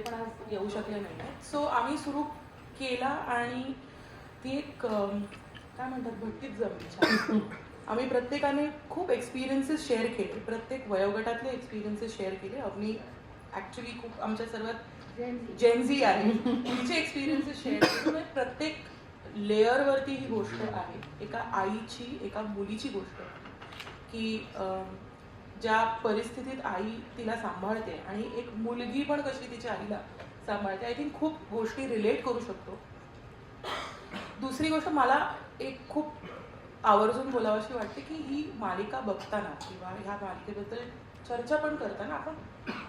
पण आज येऊ शकले नाही आहेत. सो आम्ही सुरू केला आणि ती एक काय म्हणतात भट्टीत जमली छान. आम्ही प्रत्येकाने खूप एक्सपिरियन्सेस शेअर केले, प्रत्येक वयोगटातले एक्सपिरियन्सेस शेअर केले. अग्नी ॲक्च्युली खूप आमच्या सर्वात जेनझी आहे, तिचे एक्सपिरियन्सेस शेअर केले. प्रत्येक लेअरवरती ही गोष्ट आहे, एका आईची, एका मुलीची गोष्ट की ज्या परिस्थितीत आई तिला सांभाळते आणि एक मुलगी पण कशी तिच्या आईला सांभाळते. आय थिंक खूप गोष्टी रिलेट करू शकतो. दुसरी गोष्ट मला एक खूप आवर्जून बोलावीशी वाटते की ही मालिका बघताना किंवा ह्या मालिकेबद्दल चर्चा पण करताना आपण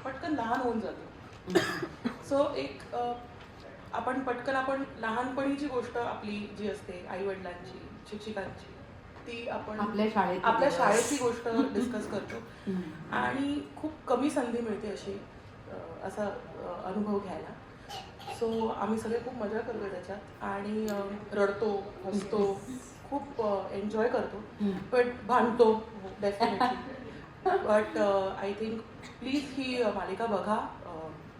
पटकन लहान होऊन जातो. सो एक आपण लहानपणीची गोष्ट आपली जी असते आईवडिलांची, शिक्षिकांची, ती आपण आपल्या शाळेची गोष्ट डिस्कस करतो आणि खूप कमी संधी मिळते असा अनुभव घ्यायला. सो आम्ही सगळे खूप मजा करतो त्याच्यात आणि रडतो, हसतो, खूप एन्जॉय करतो, बट भांडतो definitely. But I think please ही मालिका बघा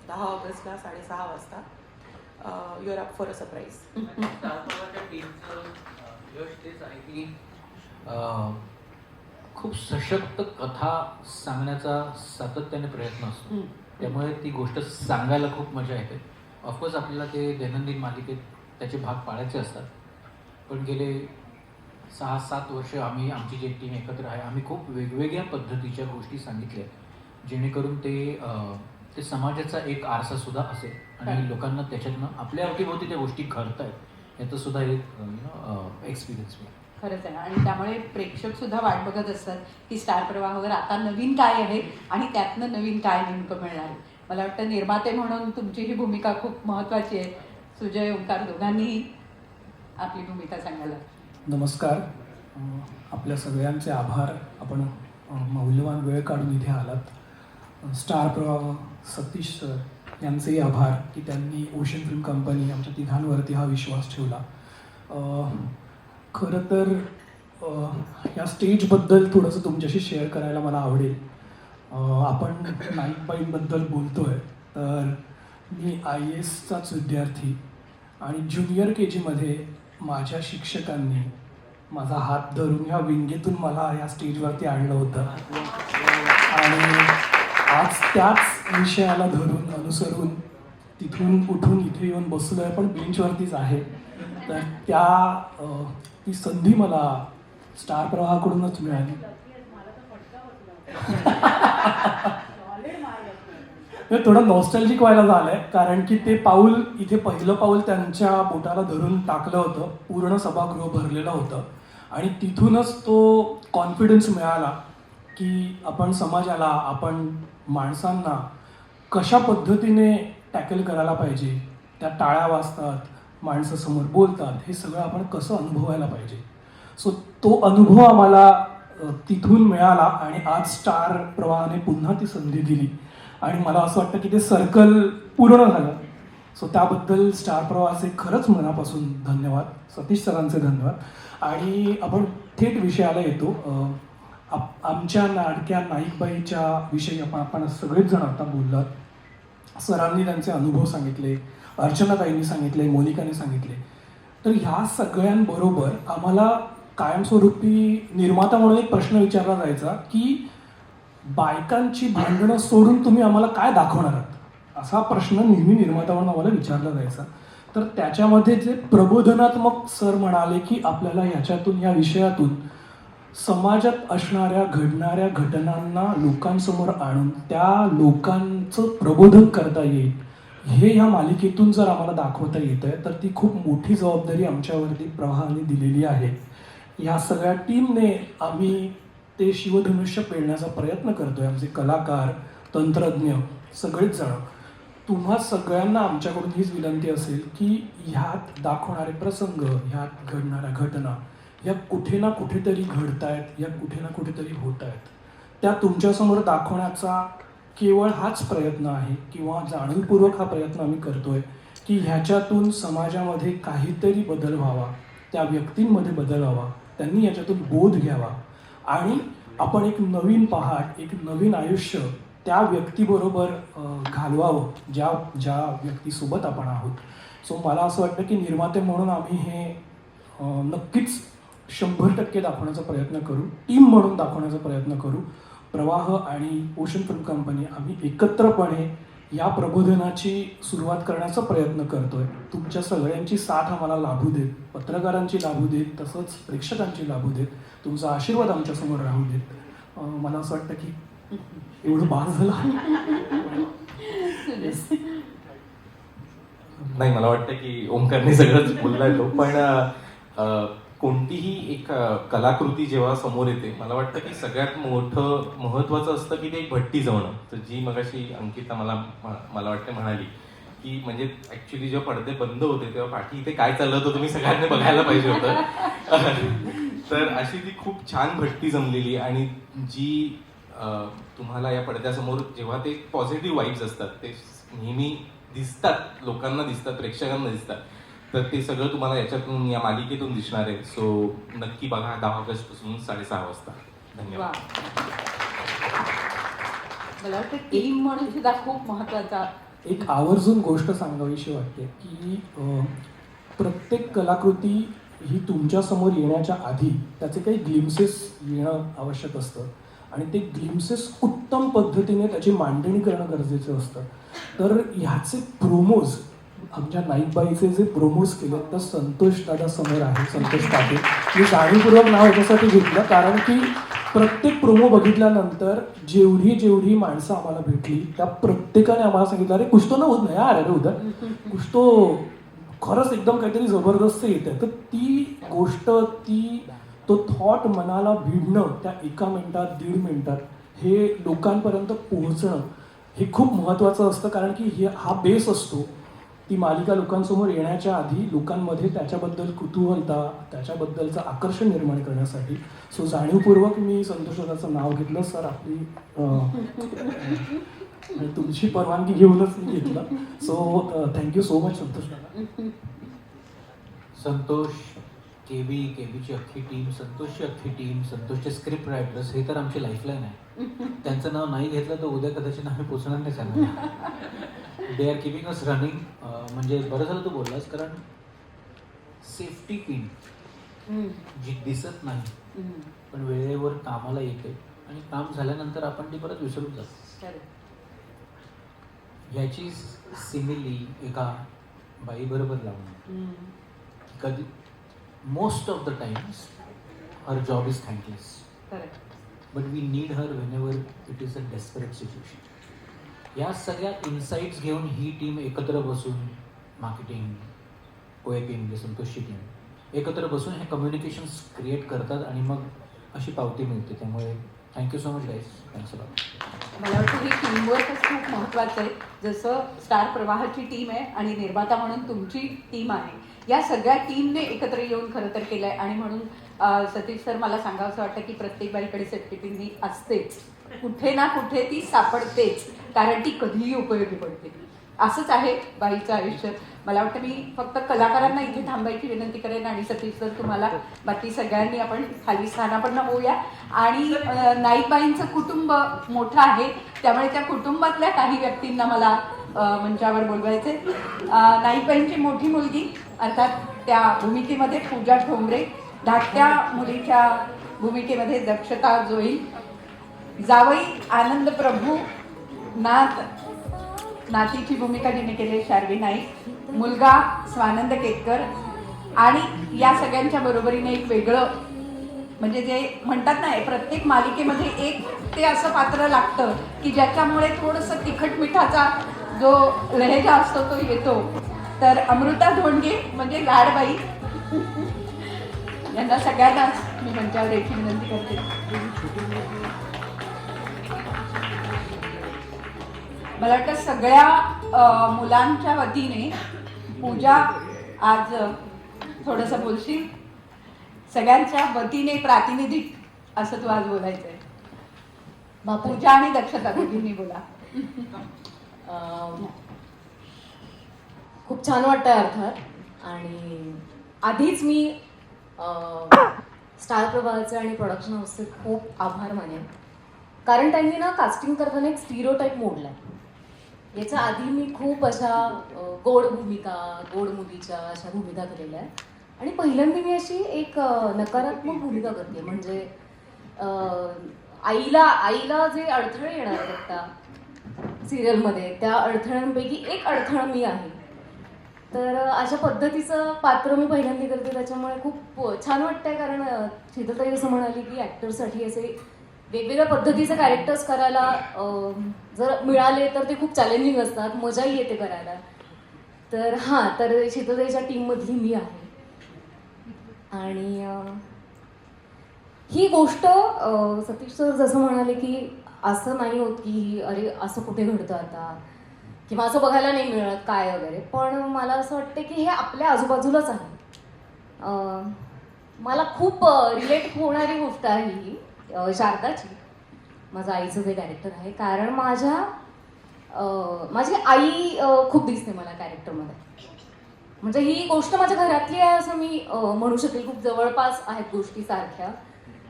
10 ऑगस्टला 6:30 वाजता. You are up for a surprise. तेच आहे की खूप सशक्त कथा सांगण्याचा सातत्याने प्रयत्न असतो, त्यामुळे ती गोष्ट सांगायला खूप मजा येते. ऑफकोर्स आपल्याला ते दैनंदिन मालिकेत त्याचे भाग पाडायचे असतात, पण गेले 6-7 वर्ष आमची जी टीम एकत्र आहे, आम्ही खूप वेगवेगळ्या पद्धतीच्या गोष्टी सांगितल्या जेणेकरून ते समाजाचा एक आरसा सुद्धा असेल आणि लोकांना त्याच्यातनं आपल्या अवतीभोवती त्या गोष्टी घडतायत याचं सुद्धा एक एक्सपिरियन्स मिळाला. खरंच आहे. आणि त्यामुळे प्रेक्षक सुद्धा वाट बघत असतात की स्टार प्रवाहावर आता नवीन काय आहे आणि त्यातनं नवीन काय नेमकं मिळणार आहे. मला वाटतं निर्माते म्हणून तुमची ही भूमिका खूप महत्त्वाची आहे. सुजय, ओंकार दोघांनीही आपली भूमिका सांगायला. नमस्कार. आपल्या सगळ्यांचे आभार. आपण मौल्यवान वेळ काढून इथे आलात. स्टार प्रवाह, सतीश सर यांचेही आभार की त्यांनी ओशन फिल्म कंपनी आमच्या तिघांवरती हा विश्वास ठेवला. खरं तर या स्टेजबद्दल थोडंसं तुमच्याशी शेअर करायला मला आवडेल. आपण नाईकबाईंबद्दल बोलतो आहे, तर मी IASचाच विद्यार्थी आणि ज्युनियर KGमध्ये माझ्या शिक्षकांनी माझा हात धरून ह्या विंगेतून मला या स्टेजवरती आणलं होतं आणि आज त्याच विषयाला धरून अनुसरून तिथून उठून इथे येऊन बसलो आहे, पण बेंचवरतीच आहे. तर ती संधी मला स्टार प्रवाहाकडूनच मिळाली. थोडं नॉस्टॅल्जिक व्हायला झालंय, कारण की ते पाऊल इथे पहिलं पाऊल त्यांच्या बोटाला धरून टाकलं होतं. पूर्ण सभागृह भरलेलं होतं आणि तिथूनच तो कॉन्फिडन्स मिळाला की आपण समाजाला, आपण माणसांना कशा पद्धतीने टॅकल करायला पाहिजे. त्या टाळ्या वाजतात, माणसं समोर बोलतात, हे सगळं आपण कसं अनुभवायला पाहिजे. सो तो अनुभव आम्हाला तिथून मिळाला आणि आज स्टार प्रवाहाने पुन्हा ती संधी दिली आणि मला असं वाटतं की ते सर्कल पूर्ण झालं. सो त्याबद्दल स्टार प्रवाहाचे खरंच मनापासून धन्यवाद, सतीश सरांचे धन्यवाद. आणि आपण थेट विषयाला येतो. आमच्या लाडक्या नाईकबाईच्या विषयी आपण सगळेच जण आता बोललात. सरांनी त्यांचे अनुभव सांगितले, अर्चनाताईंनी सांगितले, मोनिकाने सांगितले. तर ह्या सगळ्यांबरोबर आम्हाला कायमस्वरूपी निर्माता म्हणून एक प्रश्न विचारला जायचा की बायकांची भांडणं सोडून तुम्ही आम्हाला काय दाखवणार आहात, असा प्रश्न नेहमी निर्माता म्हणून आम्हाला विचारला जायचा. तर त्याच्यामध्ये जे प्रबोधनात्मक सर म्हणाले की आपल्याला ह्याच्यातून, या विषयातून समाजात असणाऱ्या घडणाऱ्या घटनांना लोकांसमोर आणून त्या लोकांचं प्रबोधन करता येईल, हे ह्या मालिकेतून जर आम्हाला दाखवता येत आहे तर ती खूप मोठी जबाबदारी आमच्यावरती प्रवाहाने दिलेली आहे. या सगळ्या टीमने आम्ही ते शिवधनुष्य पेलण्याचा प्रयत्न करतोय. आमचे कलाकार, तंत्रज्ञ, सगळेच जण. तुम्हा सगळ्यांना आमच्याकडून हीच विनंती असेल की ह्यात दाखवणारे प्रसंग, ह्यात घडणाऱ्या घटना या कुठे ना कुठेतरी घडत आहेत, या कुठे ना कुठेतरी होत आहेत. त्या तुमच्यासमोर दाखवण्याचा केवळ हाच प्रयत्न आहे किंवा जाणीवपूर्वक हा प्रयत्न आम्ही करतोय की ह्याच्यातून समाजामध्ये काहीतरी बदल व्हावा, त्या व्यक्तींमध्ये बदल व्हावा, त्यांनी याच्यातून बोध घ्यावा आणि आपण एक नवीन पहाट, एक नवीन आयुष्य त्या व्यक्तीबरोबर घालवावं ज्या व्यक्तीसोबत आपण आहोत. सो मला असं वाटतं की निर्माते म्हणून आम्ही हे नक्कीच 100% दाखवण्याचा प्रयत्न करू, टीम म्हणून दाखवण्याचा प्रयत्न करू. प्रवाह आणि ओशन फिल्म कंपनी आम्ही एकत्रपणे या प्रबोधनाची सुरुवात करण्याचा प्रयत्न करतोय. तुमच्या सगळ्यांची साथ आम्हाला लाभू देत, पत्रकारांची लाभू देत, तसंच प्रेक्षकांची लाभू देत, तुमचा आशीर्वाद आमच्यासमोर राहू देत. मला असं वाटतं की एवढं बाळ झालं. नाही, मला वाटतं की ओंकारने सगळंच बोललाय तो. पण कोणतीही एक कलाकृती जेव्हा समोर येते, मला वाटतं की सगळ्यात मोठं महत्त्वाचं असतं की ते एक भट्टी जमणं. तर जी मगाशी अंकिता मला वाटतं म्हणाली की म्हणजे ॲक्च्युली जेव्हा पडदे बंद होते तेव्हा पाठी इथे काय चाललं होतं तुम्ही सगळ्यांनी बघायला पाहिजे होतं. तर अशी ती खूप छान भट्टी जमलेली आणि जी तुम्हाला या पडद्यासमोर जेव्हा ते पॉझिटिव्ह वाईब्स असतात ते नेहमी दिसतात, लोकांना दिसतात, प्रेक्षकांना दिसतात. तर ते सगळं तुम्हाला याच्यातून, या मालिकेतून दिसणार आहे. सो नक्की बघा 10 ऑगस्टपासून 6:30 वाजता. धन्यवाद. मला वाटतं टीम म्हणून सुद्धा खूप महत्वाचा एक आवर्जून गोष्ट सांगावीशी वाटते की प्रत्येक कलाकृती ही तुमच्यासमोर येण्याच्या आधी त्याचे काही ग्लिम्सेस येणं आवश्यक असतं आणि ते ग्लिम्सेस उत्तम पद्धतीने त्याची मांडणी करणं गरजेचं असतं. तर ह्याचे प्रोमोज, आमच्या नाईकबाईचे जे प्रोमोज केले तर संतोष दादा समोर आहे, संतोष पाटील. मी जाणीवपूर्वक नाव याच्यासाठी घेतलं कारण की प्रत्येक प्रोमो बघितल्यानंतर जेवढी माणसं आम्हाला भेटली त्या प्रत्येकाने आम्हाला सांगितलं अरे कुछ तो ना होत नाही अरे उधर कुछ तो खरंच एकदम काहीतरी जबरदस्त येतं. तर ती गोष्ट, तो थॉट मनाला भिडणं त्या 1 मिनिटात, 1.5 मिनिटात हे लोकांपर्यंत पोहोचणं हे खूप महत्त्वाचं असतं. कारण की हा बेस असतो. ती मालिका लोकांसमोर येण्याच्या आधी लोकांमध्ये त्याच्याबद्दल कुतूहलता, त्याच्याबद्दलचं आकर्षण निर्माण करण्यासाठी. सो जाणीवपूर्वक मी संतोषदाचं नाव घेतलं. सर आपली तुमची परवानगी घेऊनच मी घेतलं. सो थँक्यू सो मच संतोषदादा. संतोष केबीची अख्खी टीम, संतोषची अख्खी टीम, संतोषचे स्क्रिप्ट रायटर्स, हे तर आमची लाईफलाईन आहे. त्यांचं नाव नाही घेतलं तर उद्या कदाचित आम्ही पोचणार नाही त्यांना. They are keeping us running. म्हणजे बरं झालं तू बोललास, कारण सेफ्टी पिन जी दिसत नाही पण वेळेवर कामाला येते आणि काम झाल्यानंतर आपण ती परत विसरून जातो. ह्याची सिमिली एका बाईबरोबर लावून कधी most of the times her job is thankless, but we need her whenever it is a desperate situation. या सगळ्या इन्साइट्स घेऊन ही टीम एकत्र बसून, मार्केटिंग, OAP म्हणजे संतोषची टीम एकत्र बसून हे कम्युनिकेशन्स क्रिएट करतात आणि मग अशी पावती मिळते. त्यामुळे thank you so much guys. Thanks a lot. मला वाटतं ही टीमवर्कच खूप महत्त्वाचं आहे. जसं स्टार प्रवाहाची टीम आहे आणि निर्माता म्हणून तुमची टीम आहे, या सगळ्या टीमने एकत्र येऊन खरं तर केलं आहे. आणि म्हणून सतीश सर, मला सांगावंसं वाटतं की प्रत्येक बाईकडे सेफ्टी पिन ही असतेच, कुठे ना कुठे ती सापडतेच, कारण ती कधीही उपयोगी पडते. असंच आहे बाईचं आयुष्य. मला वाटतं मी फक्त कलाकारांना इथे थांबायची विनंती करेन आणि सतीश सर तुम्हाला, बाकी सगळ्यांनी आपण खाली स्थानापन्न होऊया. आणि नाईकबाईंचं कुटुंब मोठं आहे, त्यामुळे त्या कुटुंबातल्या काही व्यक्तींना मला मंचावर बोलवायचे. नाईकबाईंची मोठी मुलगी अर्थात त्या भूमिकेमध्ये पूजा ठोंबरे, धाकट्या मुलीच्या भूमिकेमध्ये दक्षता जोईल, जावई आनंद प्रभू, नातीची भूमिका जिने केली शार्वी नाईक, मुलगा स्वानंद केतकर. आणि या सगळ्यांच्या बरोबरीने एक वेगळं, म्हणजे जे म्हणतात ना, प्रत्येक मालिकेमध्ये एक ते असं पात्र लागतं की ज्याच्यामुळे थोडंसं तिखट मिठाचा जो लहेजा असतो तो येतो. तर अमृता धोंडगे म्हणजे लाडबाई, यांना सगळ्यांनाच मी मंचावर यायची विनंती करते. मला वाटतं सगळ्या मुलांच्या वतीने पूजा, आज थोडंसं बोलशील? सगळ्यांच्या वतीने प्रातिनिधिक असं तू आज बोलायचंय. पूजा आणि दक्षता दोघींनी बोला. खूप छान वाटतंय अर्थात. आणि आधीच मी स्टार प्रवाहाचे आणि प्रोडक्शन हाऊसचे खूप आभार मानेन, कारण त्यांनी ना कास्टिंग करताना एक स्टिरियोटाईप मोडला. याच्या आधी मी खूप अशा गोड भूमिका, गोड मुलीच्या अशा भूमिका केलेल्या आहेत आणि पहिल्यांदा मी अशी एक नकारात्मक भूमिका करते. म्हणजे आईला जे अडथळे येणार आहेत त्या सिरियलमध्ये, त्या अडथळ्यांपैकी एक अडथळा मी आहे. तर अशा पद्धतीचं पात्र मी पहिल्यांदा करते, त्याच्यामुळे खूप छान वाटतंय. कारण शीतलताई असं म्हणाली की ॲक्टरसाठी असे वेगवेगळ्या पद्धतीचे कॅरेक्टर्स करायला जर मिळाले तर ते खूप चॅलेंजिंग असतात, मजाही येते करायला. तर हां, तर शीतलताईच्या टीममधली मी आहे. आणि ही गोष्ट सतीश सर जसं म्हणाले की असं नाही होत की अरे असं कुठे घडतं आता, किंवा असं बघायला नाही मिळत काय वगैरे, पण मला असं वाटतं की हे आपल्या आजूबाजूलाच आहे. मला खूप रिलेट होणारी गोष्ट आहे ही शारदाची, माझं आईचं जे कॅरेक्टर आहे. कारण माझी आई खूप दिसते मला कॅरेक्टरमध्ये. म्हणजे ही गोष्ट माझ्या घरातली आहे असं मी म्हणू शकेल. खूप जवळपास आहेत गोष्टी सारख्या.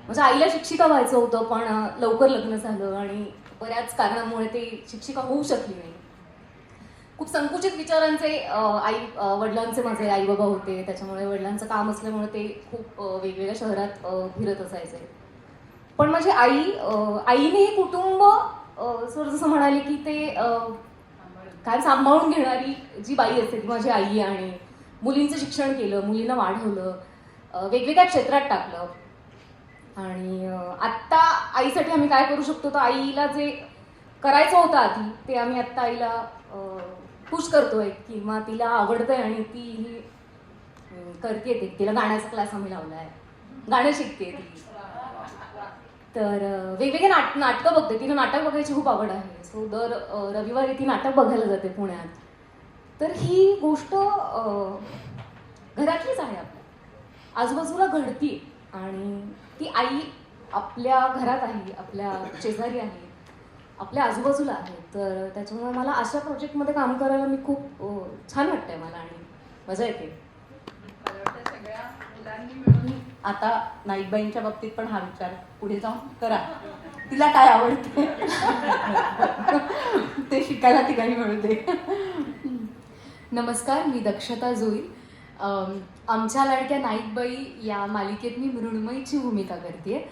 म्हणजे आईला शिक्षिका व्हायचं होतं, पण लवकर लग्न झालं आणि बऱ्याच कारणामुळे ते शिक्षिका होऊ शकली नाही. खूप संकुचित विचारांचे वडिलांचे माझे आई बाबा होते, त्याच्यामुळे वडिलांचं काम असल्यामुळे ते खूप वेगवेगळ्या शहरात फिरत असायचे. पण माझी आईने हे कुटुंब सर जसं म्हणाले की ते काय सांभाळून घेणारी जी बाई असते ती माझी आई. आणि मुलींचं शिक्षण केलं, मुलींना वाढवलं, वेगवेगळ्या क्षेत्रात टाकलं. आणि आत्ता आईसाठी आम्ही काय करू शकतो, तर आईला जे करायचं होतं आधी ते आम्ही आत्ता आईला पुश करतोय, किंवा तिला आवडतंय आणि ती करते. ते तिला गाण्याचा क्लास आम्ही लावला आहे, गाणं शिकते ती. तर वेगवेगळे नाटकं बघते. तिला नाटक बघायची खूप आवड आहे. सो दर रविवारी ती नाटक बघायला जाते पुण्यात. तर ही गोष्ट घरातलीच आहे, आपल्या आजूबाजूला घडती. आणि ती आई आपल्या घरात आहे, आपल्या शेजारी आहे, आपल्या आजूबाजूला आहे. तर त्याच्यामुळे मला अशा प्रोजेक्टमध्ये काम करायला मी खूप छान वाटतंय मला आणि मजा येते. मला वाटतं सगळ्या दोघांनी मिळून आता नाईकबाईंच्या बाबतीत पण हा विचार पुढे जाऊन करा. तिला काय आवडते ते शिकायला तिघांनी मिळू दे. नमस्कार, मी दक्षता जोई. आमच्या लाडक्या नाईकबाई या मालिकेत मी मृण्मयीची भूमिका करते.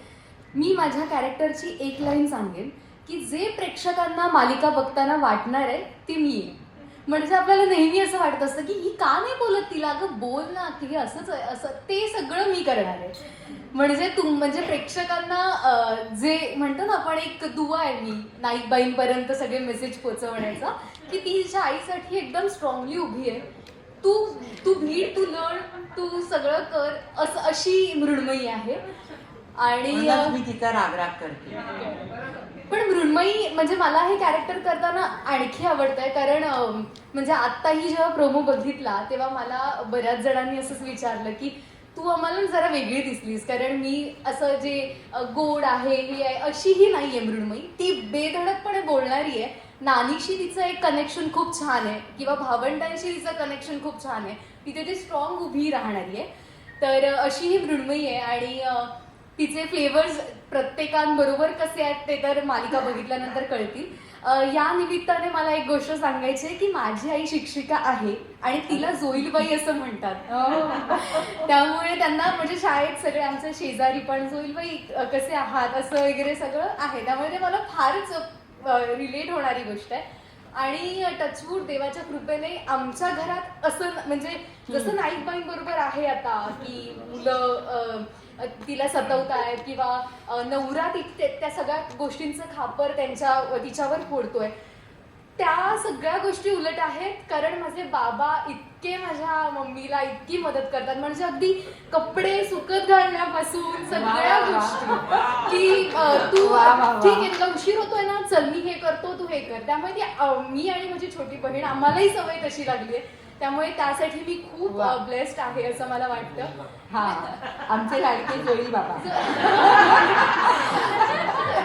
मी माझ्या कॅरेक्टरची एक लाईन सांगेन की जे प्रेक्षकांना मालिका बघताना वाटणार आहे ती मी आहे. म्हणजे आपल्याला नेहमी असं वाटत असतं की ही का नाही बोलत, तिला अगं बोल ना, की हे असंच आहे, असं ते सगळं मी करणार आहे. म्हणजे प्रेक्षकांना जे म्हणतो ना आपण, एक दुवा आहे मी नाईकबाईंपर्यंत सगळे मेसेज पोहोचवण्याचा, की ती तिच्या आईसाठी एकदम स्ट्रॉंगली उभी आहे. तू भीड, तू लढ, तू सगळं कर, असं अशी मृण्मयी आहे. आणि मी तिचा रागराग करते. पण मृण्मयी म्हणजे मला हे कॅरेक्टर करताना आणखी आवडतंय, कारण म्हणजे आत्ताही जेव्हा प्रोमो बघितला तेव्हा मला बऱ्याच जणांनी असंच विचारलं की तू आम्हाला जरा वेगळी दिसलीस, कारण मी असं जे गोड आहे ही आहे अशीही नाही आहे मृण्मयी. ती बेधडकपणे बोलणारी आहे. नानीशी तिचं एक कनेक्शन खूप छान आहे, किंवा भावंडांशी तिचं कनेक्शन खूप छान आहे. तिथे ती स्ट्रॉंग उभी राहणारी आहे. तर अशी ही मृण्मयी आहे. आणि तिचे फ्लेवर्स प्रत्येकांबरोबर कसे आहेत ते तर मालिका बघितल्यानंतर कळतील. या निमित्ताने मला एक गोष्ट सांगायची आहे की माझी आई शिक्षिका आहे आणि तिला जोईलबाई असं म्हणतात. त्यामुळे त्यांना म्हणजे शाळेत सगळे आमचे शेजारी पण जोईलबाई कसे आहात असं वगैरे सगळं आहे. त्यामुळे ते मला फारच रिलेट होणारी गोष्ट आहे. आणि टचवूड देवाच्या कृपेने आमच्या घरात असं म्हणजे जसं नाईकबाईंबरोबर आहे आता की मुलं तिला सतवतायत किंवा नवरा त्या सगळ्या गोष्टींचं खापर तिच्यावर फोडतोय, त्या सगळ्या गोष्टी उलट आहेत. कारण माझे बाबा इतके माझ्या मम्मीला इतकी मदत करतात, म्हणजे अगदी कपडे सुकत घालण्यापासून सगळ्या गोष्टी की तू ठीक आहे तुला उशीर होतोय ना, चल मी हे करतो तू हे कर. त्यामुळे मी आणि माझी छोटी बहीण आम्हालाही सवय तशी लागली आहे. त्यामुळे त्यासाठी मी खूप ब्लेस्ड आहे असं मला वाटतं. हा, आमचे लाडके जोई बाबा.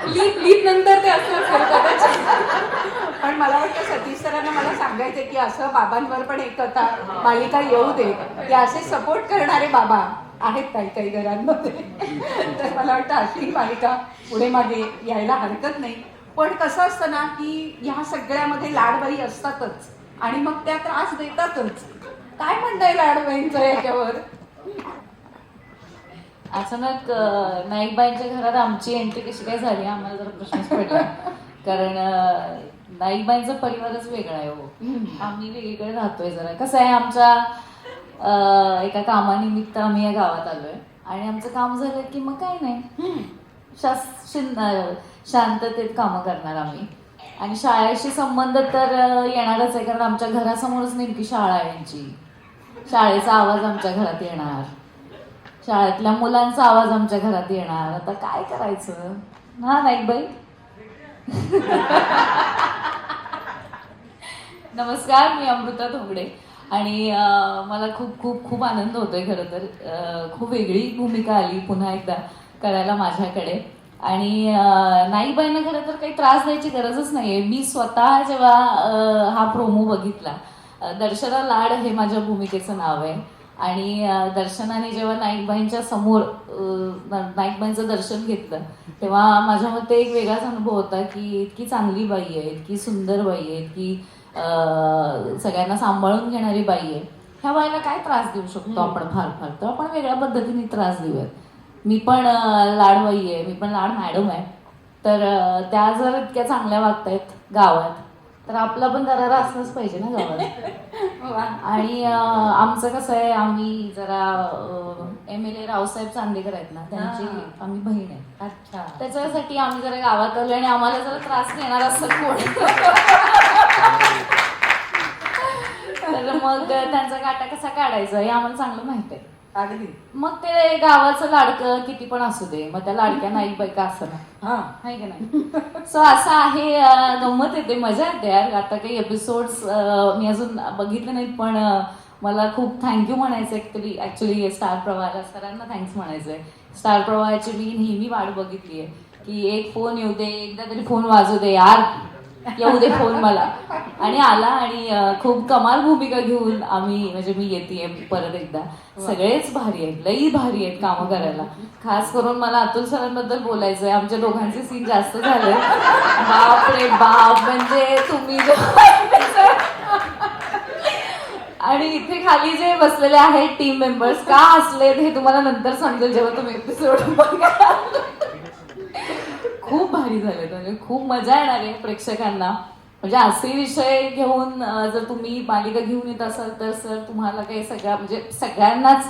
लीप नंतर ते असं कदाचित. पण मला वाटतं सतीश सरांना मला सांगायचं की असं बाबांवर पण एक आता मालिका येऊ दे, की असे सपोर्ट करणारे बाबा आहेत काही काही घरांमध्ये. तर मला वाटतं अशी मालिका पुढे मागे यायला हरकत नाही. पण कसं असतं ना की ह्या सगळ्यामध्ये लाडबाई असतातच आणि मग त्या त्रास देतातच. काय म्हणताय लाडबाईंचं याच्यावर? अचानक नाईकबाईंच्या घरात आमची एंट्री कशी काय झाली आम्हाला जरा प्रश्नच पडला. कारण नाईकबाईंचा परिवारच वेगळा आहे. हो, आम्ही वेगळीकडे राहतोय. जरा कसं आहे, आमच्या एका कामानिमित्त आम्ही या गावात आलोय आणि आमचं काम झालं की मग काय नाही, शांततेत कामं करणार आम्ही. आणि शाळेशी संबंध तर येणारच आहे, कारण आमच्या घरासमोरच नेमकी शाळा आहे यांची. शाळेचा आवाज आमच्या घरात येणार, शाळेतल्या मुलांचा आवाज आमच्या घरात येणार. आता काय करायचं? हा नाईकबाई. नमस्कार, मी अमृता धोंगडे आणि मला खूप खूप खूप आनंद होतोय. खरं तर खूप वेगळी भूमिका आली पुन्हा एकदा करायला माझ्याकडे. आणि नाईकबाईंना खरं तर काही त्रास द्यायची गरजच नाहीये. मी स्वतः जेव्हा हा प्रोमो बघितला, दर्शना लाड हे माझ्या भूमिकेचं नाव आहे. आणि दर्शनाने जेव्हा नाईकबाईंच्या समोर नाईकबाईंचं दर्शन घेतलं तेव्हा माझ्या मते एक वेगळाच अनुभव होता की इतकी चांगली बाई आहे, इतकी सुंदर बाई आहे, इतकी सगळ्यांना सांभाळून घेणारी बाई आहे. ह्या बाईला काय त्रास देऊ शकतो आपण? फार फार तर आपण वेगळ्या पद्धतीने त्रास देऊयात. मी पण लाडबाई आहे, मी पण लाड मॅडम आहे. तर त्या जर इतक्या चांगल्या वागतायत गावात तर आपला पण दरारा असलंच पाहिजे ना गावात. आणि आमचं कसं आहे, आम्ही जरा MLA रावसाहेब चांदेकर आहेत ना, त्यांची आम्ही बहीण आहे. अच्छा, त्याच्यासाठी आम्ही जरा गावात आलो आणि आम्हाला जरा त्रास देणार असं कोण तर मग त्यांचा काटा कसा काढायचा हे आम्हाला चांगलं माहित आहे. अगदी. मग ते गावाचं लाडकं किती पण असू दे, मग त्या लाडक्या नाईकबाई का असं ना, आहे की नाही. सो असं आहे, गंमत येते, मजा येते यार. आता काही एपिसोड्स मी अजून बघितले नाहीत, पण मला खूप थँक्यू म्हणायचं ऍक्च्युली स्टार प्रवाह सरांना थँक्स म्हणायचंय. स्टार प्रवाहाची मी नेहमी वाट बघितली आहे की एक फोन येऊ दे, एकदा तरी फोन वाजू दे यार, येऊ दे फोन मला. आणि आला आणि खूप कमाल भूमिका घेऊन आम्ही, म्हणजे मी येते परत एकदा. सगळेच भारी आहेत, लई भारी आहेत कामं करायला. खास करून मला अतुल सरांबद्दल बोलायचं आहे. आमच्या दोघांचे सीन जास्त झाले. बाप रे बाप, म्हणजे तुम्ही आणि इथे खाली जे बसलेले आहेत टीम मेंबर्स का असले हे तुम्हाला नंतर समजेल जेव्हा तुम्ही एपिसोड बघा. खूप भारी झाले, म्हणजे खूप मजा येणार आहे प्रेक्षकांना. म्हणजे असे विषय घेऊन जर तुम्ही मालिका घेऊन येत असाल तर सर तुम्हाला काही म्हणजे सगळ्यांनाच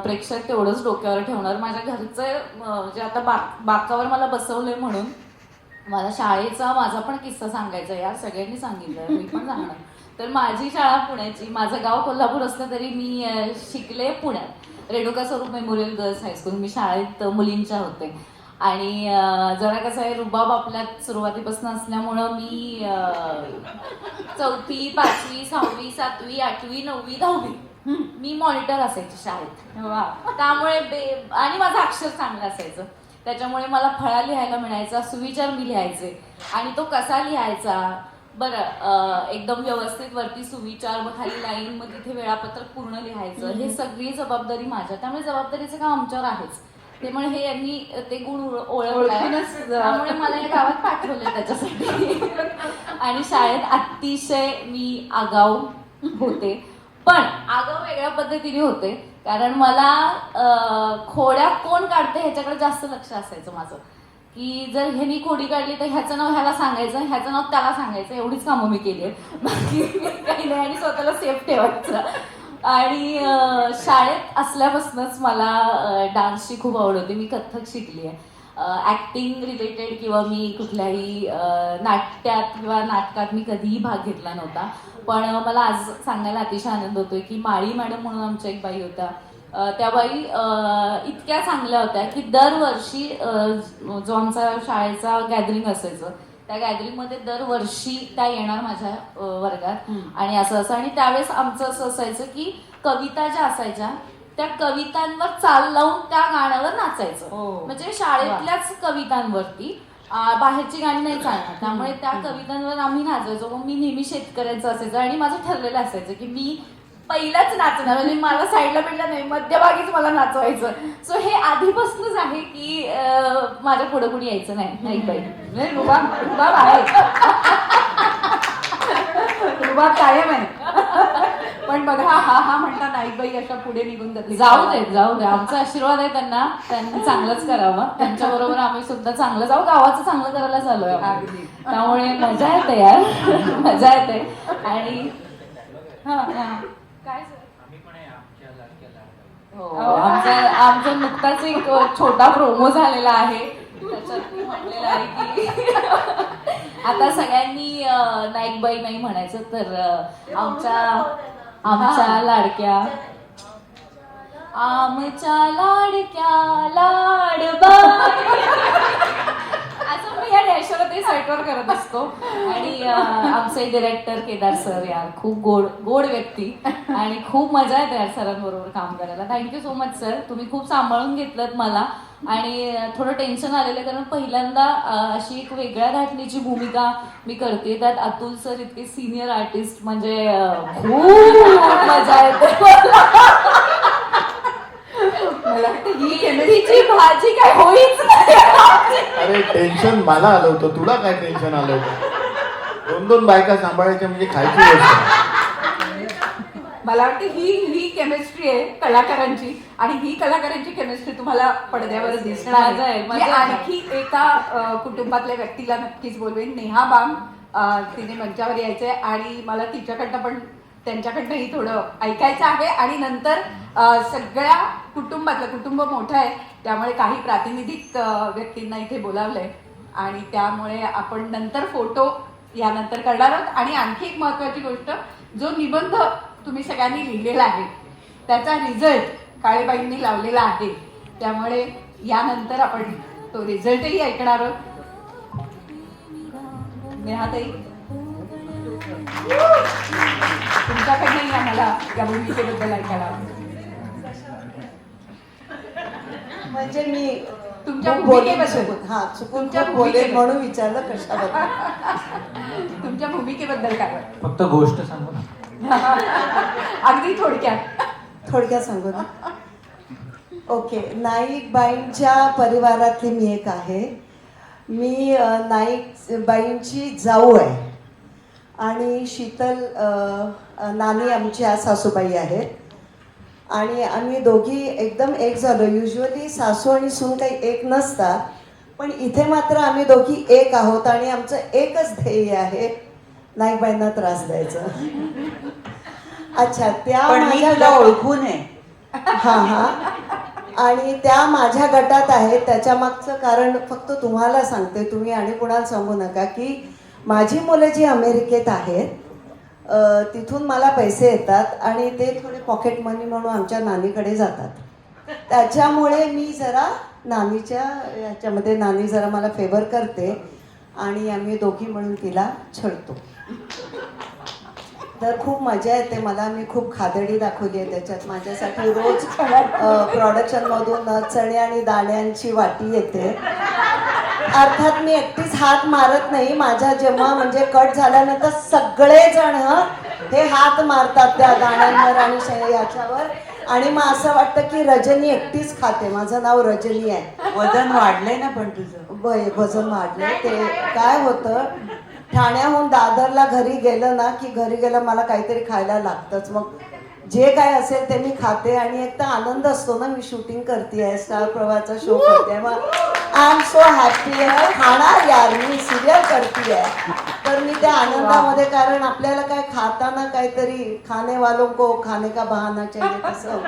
प्रेक्षक तेवढंच डोक्यावर ठेवणार. माझ्या घरचं म्हणजे आता बाकावर मला बसवलंय म्हणून मला शाळेचा माझा पण किस्सा सांगायचा. यार सगळ्यांनी सांगितलं, मी पण सांगणार. तर माझी शाळा पुण्याची, माझं गाव कोल्हापूर असलं तरी मी शिकले पुण्यात, रेणुका स्वरूप मेमोरियल गर्ल्स हायस्कूल. मी शाळेत मुलींच्या होते. आणि जरा कसं आहे, रुबाब आपल्यात सुरुवातीपासून असल्यामुळं मी 4थी 5वी 6वी 7वी 8वी 9वी 10वी मी मॉनिटर असायची शाळेत. त्यामुळे आणि माझं अक्षर चांगलं असायचं, त्याच्यामुळे मला फळा लिहायला मिळायचा, सुविचार मी लिहायचे. आणि तो कसा लिहायचा बरं, एकदम व्यवस्थित वरती सुविचार, मग खाली लाईन, मग तिथे वेळापत्रक पूर्ण लिहायचं. हे सगळी जबाबदारी माझ्या, त्यामुळे जबाबदारीचं काम आमच्यावर आहेच. त्यामुळे हे यांनी ते गुण ओळखलाय, त्यामुळे मला या गावात पाठवलं त्याच्यासाठी. आणि शाळेत अतिशय मी आगाऊ होते, पण आगाऊ वेगळ्या पद्धतीने होते. कारण मला खोड्या कोण काढते ह्याच्याकडे जास्त लक्ष असायचं माझं, की जर ह्यानी खोडी काढली तर ह्याचं नाव ह्याला सांगायचं, ह्याचं नाव त्याला सांगायचं. एवढीच कामं मी केली आहेत, बाकी काही नाही. आणि स्वतःला सेफ ठेवायचं. आणि शाळेत असल्यापासूनच मला डान्सची खूप आवड होती. मी कथ्थक शिकली आहे. ॲक्टिंग रिलेटेड किंवा मी कुठल्याही नाट्यात किंवा नाटकात मी कधीही भाग घेतला नव्हता. पण मला आज सांगायला अतिशय आनंद होतोय की माळी मॅडम म्हणून आमच्या एक बाई होत्या, त्या बाई इतक्या चांगल्या होत्या की दरवर्षी जो आमचा शाळेचा गॅदरिंग असायचं त्या गॅदरिंगमध्ये दरवर्षी त्या येणार माझ्या वर्गात. आणि असं आणि त्यावेळेस आमचं असं असायचं की कविता ज्या असायच्या त्या कवितांवर चाल लावून त्या गाण्यावर नाचायचं. म्हणजे शाळेतल्याच कवितांवरती, बाहेरची गाणी नाही चालणार. त्यामुळे त्या कवितांवर आम्ही नाचायचो. मग मी नेहमी शेतकऱ्यांचं असायचं आणि माझं ठरलेलं असायचं की मी पहिलाच नाचणार, म्हणजे मला साईडला बिडला नाही, मध्यभागीच मला नाचवायचं. सो हे आधीपासूनच आहे की माझ्या पुढे कुणी यायचं नाही पाहिजे. रुबाब आहे, रुबाब कायम आहे. पण बघा हा म्हणता नाही बाई अशा पुढे निघून जाते. जाऊ दे, आमचा आशीर्वाद आहे त्यांना, त्यांनी चांगलंच करावं. त्यांच्या बरोबर आम्ही सुद्धा चांगलं जाऊ, गावाचं चांगलं करायला चालूय. त्यामुळे मजा येते यार, मजा येते. आणि काय आमचा नुकताच एक छोटा प्रोमो झालेला आहे, त्याच्यात मी म्हटलेलं आहे की आता सगळ्यांनी नाईकबाई नाही म्हणायचं तर आमच्या लाडक्या लाडबाई असं मी या डॅशवर ते साईटवर करत असतो. आणि आमचे डिरेक्टर केदार सर यार खूप गोड व्यक्ती आणि खूप मजा येते यार सरांबरोबर काम करायला. थँक्यू सो मच सर, तुम्ही खूप सांभाळून घेतलं मला. आणि थोडं टेन्शन आलेलं कारण पहिल्यांदा अशी एक वेगळ्या धाटणीची भूमिका मी करते, त्यात अतुल सर इतके सिनियर आर्टिस्ट, म्हणजे खूप मजा येते मला. ही भाजी काय होईच नाही. अरे टेन्शन मला आलं होतं, तुला काय टेन्शन आलं होतं? 2 बायका सांभाळायच्या म्हणजे खायची गोष्ट. मला वाटतं ही केमिस्ट्री आहे कलाकारांची, आणि ही कलाकारांची केमिस्ट्री तुम्हाला पडद्यावर दिसणार आहे. म्हणजे आणखी एका कुटुंबातल्या व्यक्तीला नक्कीच बोलवेन, नेहा बाम. तिने मंचावर यायचंय आणि मला तिच्याकडनं पण त्यांच्याकडनंही थोडं ऐकायचं आहे. आणि नंतर सगळ्या कुटुंब मोठं आहे त्यामुळे काही प्रातिनिधिक व्यक्तींना इथे बोलावलंय आणि त्यामुळे आपण नंतर फोटो यानंतर करणार आहोत. आणि आणखी एक महत्वाची गोष्ट, जो निबंध तुम्ही सगळ्यांनी लिहिलेला आहे त्याचा रिझल्ट काळेबाईंनी लावलेला आहे, त्यामुळे यानंतर आपण तो रिझल्टही ऐकणार आहोत. नेहाताई तुमच्याकडनंही आम्हाला या भूमिकेबद्दल ऐकायला. म्हणजे मी तुमच्या खूप भूमिकेबद्दल. बोलेन. हा चुकून तुमच्या खूप बोलेन भूमिकेबद्दल. म्हणून विचारलं कशाबद्दल. तुमच्या भूमिकेबद्दल काय वाटतं? फक्त गोष्ट सांगू ना. अगदी थोडक्यात. थोडक्यात सांगू ना. ओके, नाईक बाईंच्या परिवारातली मी एक आहे. मी नाईक बाईंची जाऊ आहे आणि शीतल नानी आमच्या सासूबाई आहेत आणि आम्ही दोघी एकदम एक झालो. युजली सासू आणि सून काही एक नसतात, पण इथे मात्र आम्ही दोघी एक आहोत आणि आमचं एकच ध्येय आहे, नाईकबाईंना त्रास द्यायचं. अच्छा, त्या पण मी माझ्या तुला ओळखून आहे. हां हां. आणि त्या माझ्या गटात आहेत. त्याच्या मागचं कारण फक्त तुम्हाला सांगते, तुम्ही आणि कुणाला सांगू नका, की माझी मुलं जी अमेरिकेत आहेत तिथून मला पैसे येतात आणि ते थोडे पॉकेट मनी म्हणून आमच्या नानीकडे जातात. त्याच्यामुळे मी जरा नानीच्या याच्यामध्ये, नानी जरा मला फेवर करते आणि आम्ही दोघी म्हणून तिला छळतो. तर खूप मजा येते मला. मी खूप खादडी दाखवली आहे त्याच्यात. माझ्यासाठी रोज प्रोडक्शनमधून चणे आणि दाण्यांची वाटी येते. अर्थात मी एकटीच हात मारत नाही. माझ्या जेव्हा म्हणजे कट झाल्यानंतर सगळेजण हे हात मारतात त्या दाण्यांवर आणि याच्यावर. आणि मग असं वाटतं की रजनी एकटीच खाते. माझं नाव रजनी आहे. वजन वाढलंय ना पण तुझं. वजन वाढलंय. ते काय होतं, ठाण्याहून दादरला घरी गेलं ना की घरी गेलं मला काहीतरी खायला लागतंच. मग जे काय असेल ते मी खाते आणि एक तर आनंद असतो ना, मी शूटिंग करते आहे, स्टार प्रवाहाचा शो करते, मग आय एम सो हॅपी. खाणार यार, मी सिरियल करते आहे. तर मी त्या आनंदामध्ये, कारण आपल्याला काय खाताना काहीतरी खाने वालों को खाने का बहाना चाहिए तसं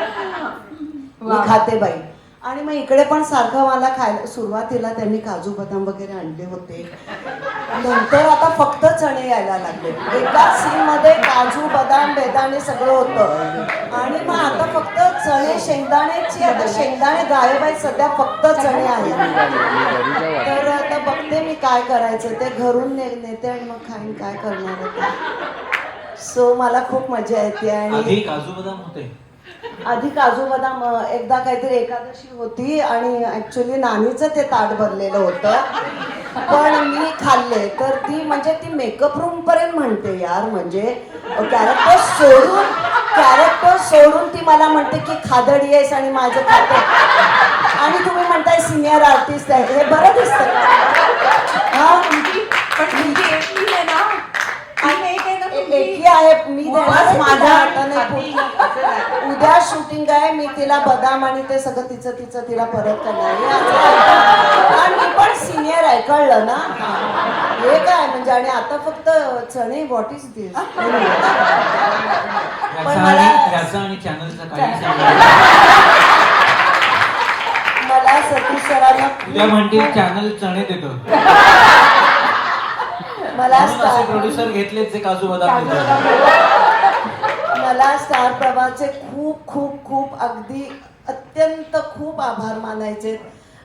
मी खाते बाई. आणि मग इकडे पण सारखं मला खायला, सुरुवातीला त्यांनी काजू बदाम वगैरे आणले होते, नंतर आता फक्त चणे यायला लागले. एका सीन मध्ये काजू बदाम बेदाणे सगळं होतं आणि मग आता फक्त चणे, शेंगदाण्याची, आता शेंगदाणे गायब आहेत सध्या, फक्त चणे आहेत. तर आता बघते मी काय करायचं ते. घरून नेते आणि मग खाईन, काय करणार होते. सो मला खूप मजा येते. आणि आधी काजू बदाम होते. आधी काजू बदाम एकदा काहीतरी एकादशी होती आणि ऍक्च्युली नानीचं ते ताट भरलेलं होतं, पण मी खाल्ले. तर ती म्हणजे ती मेकअप रूम पर्यंत म्हणते यार, म्हणजे कॅरेक्टर सोडून ती मला म्हणते की खादडी आहेस आणि माझं खाते, आणि तुम्ही म्हणताय सिनियर आर्टिस्ट आहे. हे बरं दिसतं हा. एकी आहे मी, माझ्या हाताने. उद्या शूटिंग आहे, मी तिला बदाम आणि ते सगळं तिचं तिला परत करणार. आणि मी पण सिनियर आहे, कळलं ना. हे काय म्हणजे, आणि आता फक्त चणे, व्हॉट इज दिस. पण मला सतीश सरांना उद्या म्हणतील चॅनल चणे देतो. मला प्रोड्युसर घेतले जे काजू बदाम देतात. मला स्टार प्रवाहाचे खूप खूप खूप अगदी अत्यंत खूप आभार मानायचे.